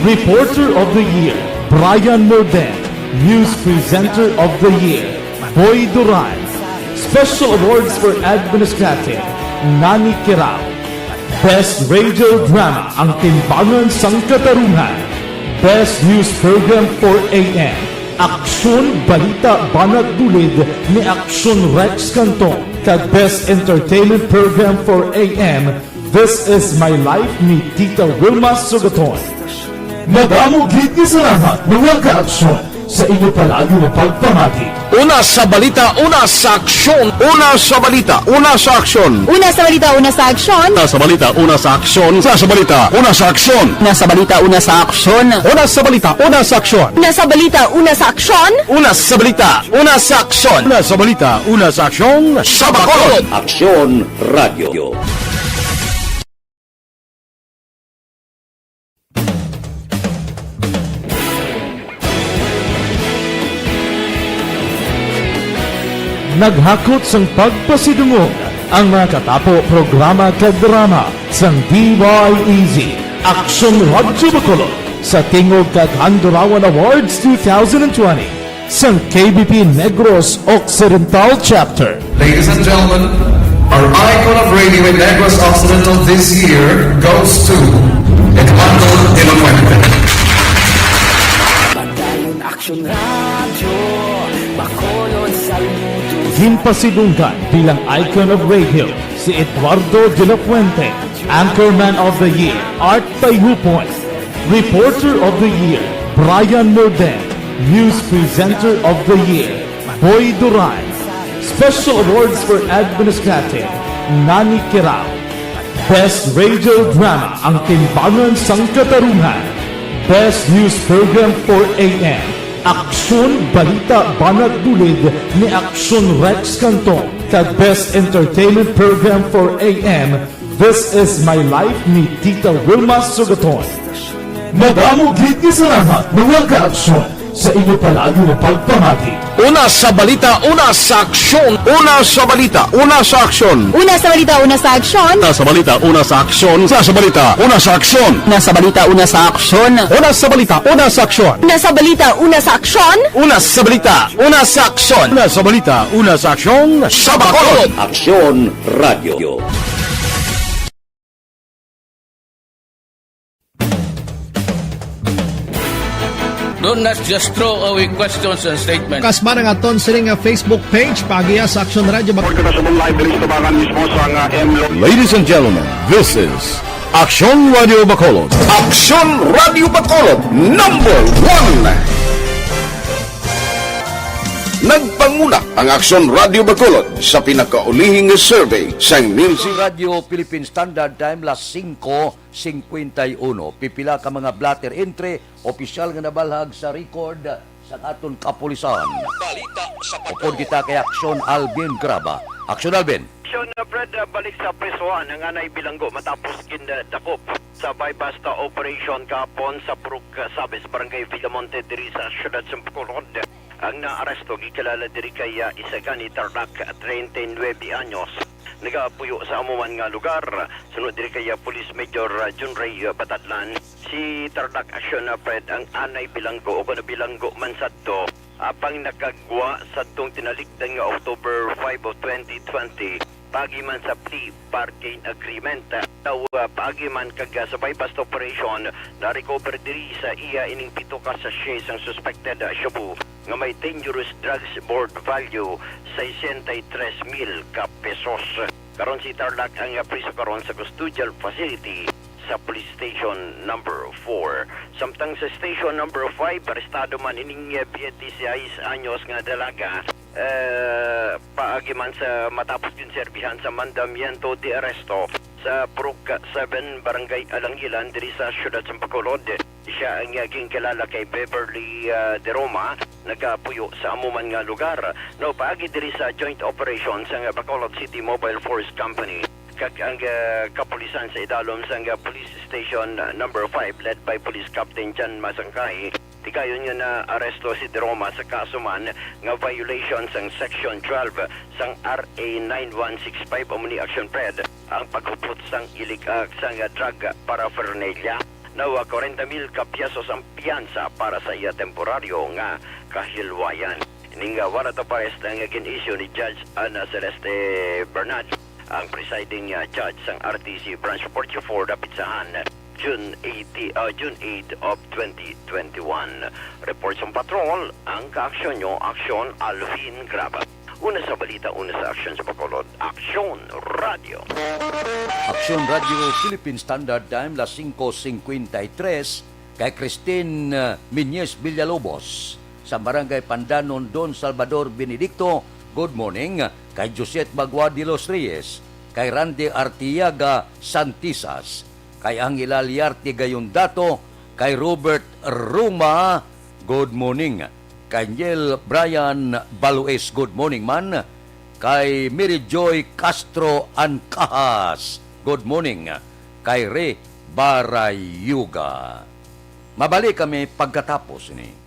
Reporter of the Year, Brian Morden, News Presenter of the Year, Boy Duran, Special Awards for Administrative, Nani Kirao, Best Radio Drama ang Timbangan sang Katarungan, Best News Program for AM, Aksyon Balita Banat Dulid ni Aksyon Rex Cantong, kag Best Entertainment Program for AM, This Is My Life ni Tita Wilma Sugaton. Madamo gid ni salamat mga ka-aksyon sa inyo palagi na pagpamati. Una sa balita, una sa aksyon. Una sa balita, una sa aksyon. Una sa balita, una sa aksyon. Una sa balita, una sa aksyon. Una sa balita, una sa aksyon. Una sa balita, una sa aksyon. Una sa balita, una sa aksyon. Una sa balita, una sa aksyon. Una sa balita, una sa aksyon. Una sa balita, una sa aksyon. Sa Bacolod. Aksyon Radio. Naghakot sang pagpasidungog ang mga katapo programa kag drama sang DYEZ Aksyon Radyo Bacolod sa Tingog kag Handurawan Awards 2020 sang KBP Negros Occidental Chapter. Ladies and gentlemen, our icon of radio in Negros Occidental this year goes to Eduardo de la Fuente. Padayon Aksyon Radio, Bacolod Saludo. Himpasidunggan bilang icon of radio si Eduardo de la Fuente, Anchorman of the Year, Art Payhupon, Reporter of the Year, Brian Morden, News Presenter of the Year, Boy Duran, Special Awards for Administrative, Nani Kirao, Best Radio Drama ang Timbangan sang Katarungan, Best News Program for AM, Aksyon Balita Banat Dulid ni Aksyon Rex Cantong, kag Best Entertainment Program for AM, This Is My Life ni Tita Wilma Sugaton. Madamo gid ni salamat mga ka-aksyon sa inyo palagi na pagpamati. Una sa balita, una sa aksyon. Una sa balita, una sa aksyon. Una sa balita, una sa aksyon. Una sa balita, una sa aksyon. Una sa balita, una sa aksyon. Una sa balita, una sa aksyon. Una sa balita, una sa aksyon. Una sa balita, una sa aksyon. Una sa balita, una sa aksyon. Una sa balita, una sa aksyon. Sa Bacolod. Aksyon Radio. Do not just throw away questions and statements. Kasma ng aton siling Facebook page pagiya sa Aksyon Radio. Ladies and gentlemen, this is Aksyon Radio Bacolod. Aksyon Radio Bacolod, number 1. Nagpanguna ang Aksyon Radio Bacolod sa pinakaulihing survey sa Si Radio Philippine Standard Time las 5:51. Pipila ka mga blatter entry, opisyal nga nabalhag sa record sa aton kapulisan. Upod kita kay Aksyon Alvin Graba. Aksyon Alvin. Aksyon na Fred, balik sa presohan ang anay bilanggo matapos dakop sa bypasta operation kapon sa Purok Sabes, Barangay Villamonte, diri sa siyudad sa Bacolod. Ang naaresto gikilala diri kay Isagani Tarlac, 39 anyos. Nagapuyo sa amuman nga lugar. Sunod diri kay Police Major John Ray Batadlan. Si Tarlac Aksyon na Fred ang anay bilanggo o kung bilanggo man sadto apang nakagwa sa tong tinalikdan nga October 5 of 2020 pagi man sa plea bargain agreement. Pagi man kag sa bypass operation na recover diri sa iya ining 7 ka sachet ang suspected shabu nga may dangerous drugs board value 63,000 ka pesos. Karon si Tarlac ang priso karon sa custodial facility sa police station number 4. Samtang sa station number 5, arestado man ining 26 anyos nga dalaga paagi man sa matapos din serbihan sa mandamiento de arresto sa Purok 7 Barangay Alangilan diri sa siyudad sa Bacolod. Siya ang kilala kay Beverly de Roma, nagapuyo sa amuman nga lugar. No, paagi diri sa joint operations ang Bacolod City Mobile Force Company kag ang kapulisan sa idalom sa police station number 5 led by Police Captain Jan Masangkay. Tigayon niya na aresto si De Roma sa kaso man nga violation sang Section 12 sang RA 9165 Omni Action Pred ang paghupot sang illegal sang drug paraphernalia. Nawa 40,000 ka piasos ang piyansa para sa iya temporaryo nga kahilwayan. Ining wala to pares nga gin-issue ni Judge Ana Celeste Bernard, ang presiding judge sang RTC Branch 44 Dapitsahan, June 8 of 2021. Report sa patrol, ang kaaksyon nyo, Aksyon Alvin Graba. Una sa balita, una sa aksyon sa Bacolod, Aksyon Radio. Aksyon Radio Philippine Standard Time las 5:53 kay Christine Miñez Villalobos sa Barangay Pandanon, Don Salvador Benedicto. Good morning. Kay Josette Bagua de los Reyes, kay Randy Artiaga Santisas, kay Angela Liarte Gayondato, kay Robert Ruma, good morning. Kay Niel Brian Balues, good morning man. Kay Mary Joy Castro Ancahas, good morning. Kay Ray Barayuga. Mabalik kami pagkatapos ni.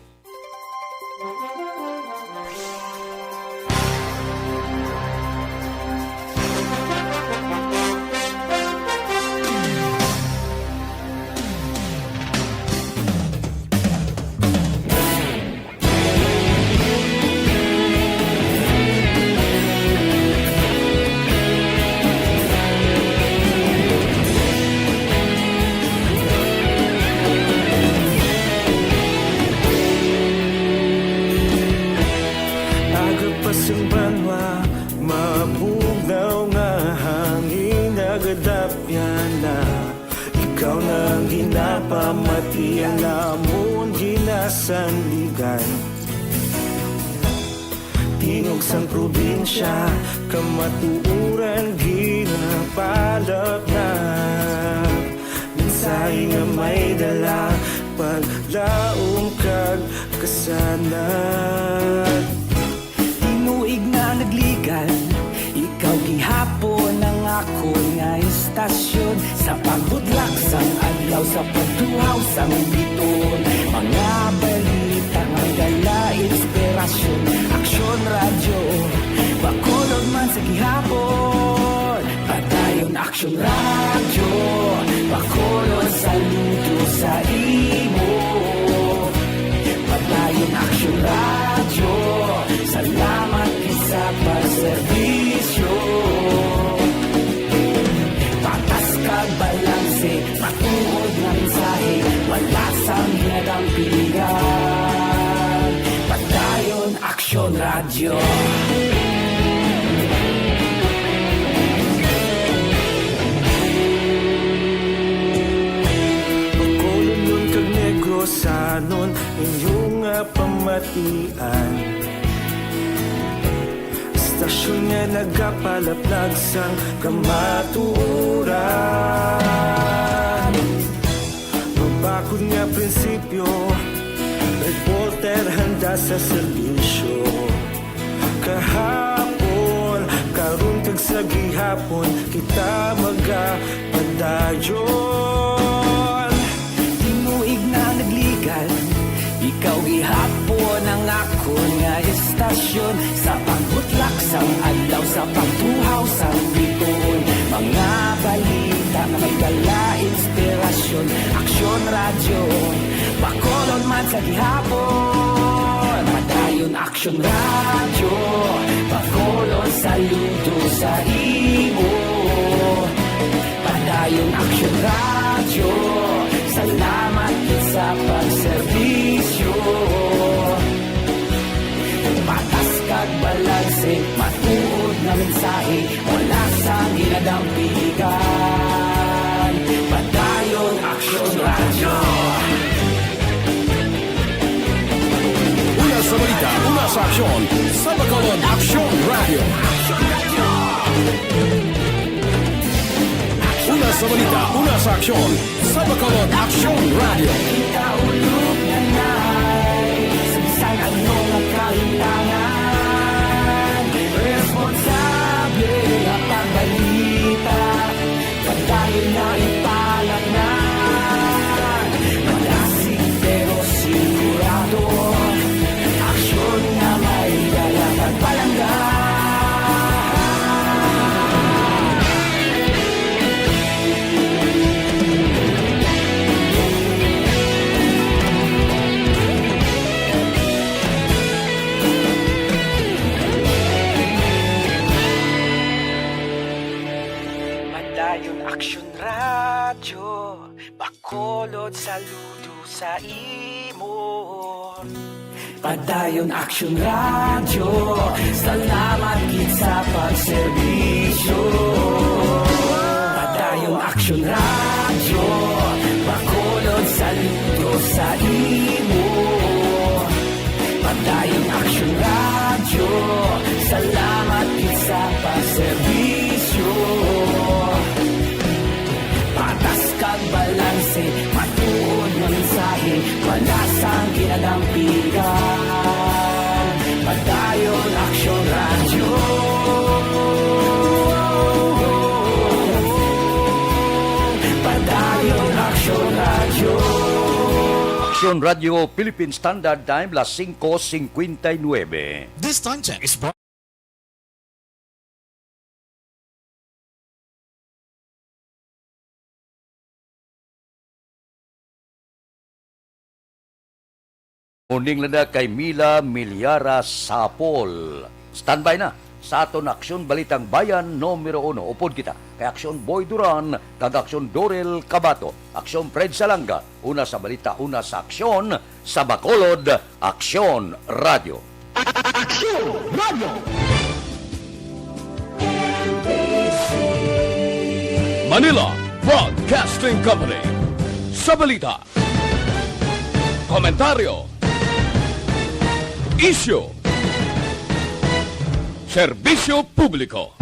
Pamatian namon ginasanligan Tingog sang probinsya kamatuuran ginapalap na Minsay nga may dala paglaom kag kasanat Tinuig na nagligan ikaw gihapon ang ako nga istasyon sa pagbudlak sang adlaw sa pagduhaw sang biton mga balita nga dala inspirasyon Aksyon Radio Bacolod man sa gihapon padayon Aksyon Radio Bacolod saludo sa imo padayon Aksyon Radio salamat isa pagserbisyo patas kag balanse matuod nga mensahe wala sang hinagang pilihan padayon Aksyon Radio Bacolod nun kag Negros sanon inyong pamatian Istasyon nga nagapalaplag sang kamatuuran. Mabakod nga prinsipyo, reporter handa sa serbisyo. Kahapon, karun kag sa gihapon, kita magapadayon. Tinuig na nagligal, ikaw gihapon ang ako nga estasyon. Sa pagbutlak sang adlaw, sa pagtuhaw sang biton, mga balita na may dala inspirasyon. Aksyon radyo, Bacolod man sa gihapon. Padayon Aksyon radyo, Bacolod saludo sa imo. Padayon Aksyon radyo, salamat sa pagserbisyo. Patas kag balanse, matuod na mensahe, wala sang ginadampigan. Padayon Aksyon radyo. Una sa balita, una sa aksyon, sa Bacolod Aksyon Radio. Una sa balita, una sa aksyon, sa Bacolod Aksyon Radio. Kaulog na na'y sabisan anong nagkahintangan. Responsable ang pagbalita, pagdayon na ipalag na. Malasig pero sigurado, aksyon na may dalang pagpalangga. Padayon Aksyon radyo, Bacolod saludo sa imo. Padayon Aksyon radyo, salamat gid sa pagserbisyo. Padayon Aksyon radyo, Bacolod saludo sa imo. Padayon Aksyon radyo, salamat gid sa pagserbisyo. Patas kag balanse, matuod nga mensahe, wala sang ginadampigan. Padayon Aksyon radyo. Padayon Aksyon radyo. Aksyon Radio Philippine Standard Time, las 5:59. This time check is brought Muning lada kay Mila Milyara Sapol. Standby na sa aton Aksyon Balitang Bayan numero 1. Upod kita kay Aksyon Boy Duran, kag Aksyon Dorel Cabato, Aksyon Fred Salanga, una sa balita, una sa aksyon, sa Bacolod Aksyon Radio. Aksyon Radio! Manila Broadcasting Company. Sa balita, komentaryo, issue, serbisyo publiko.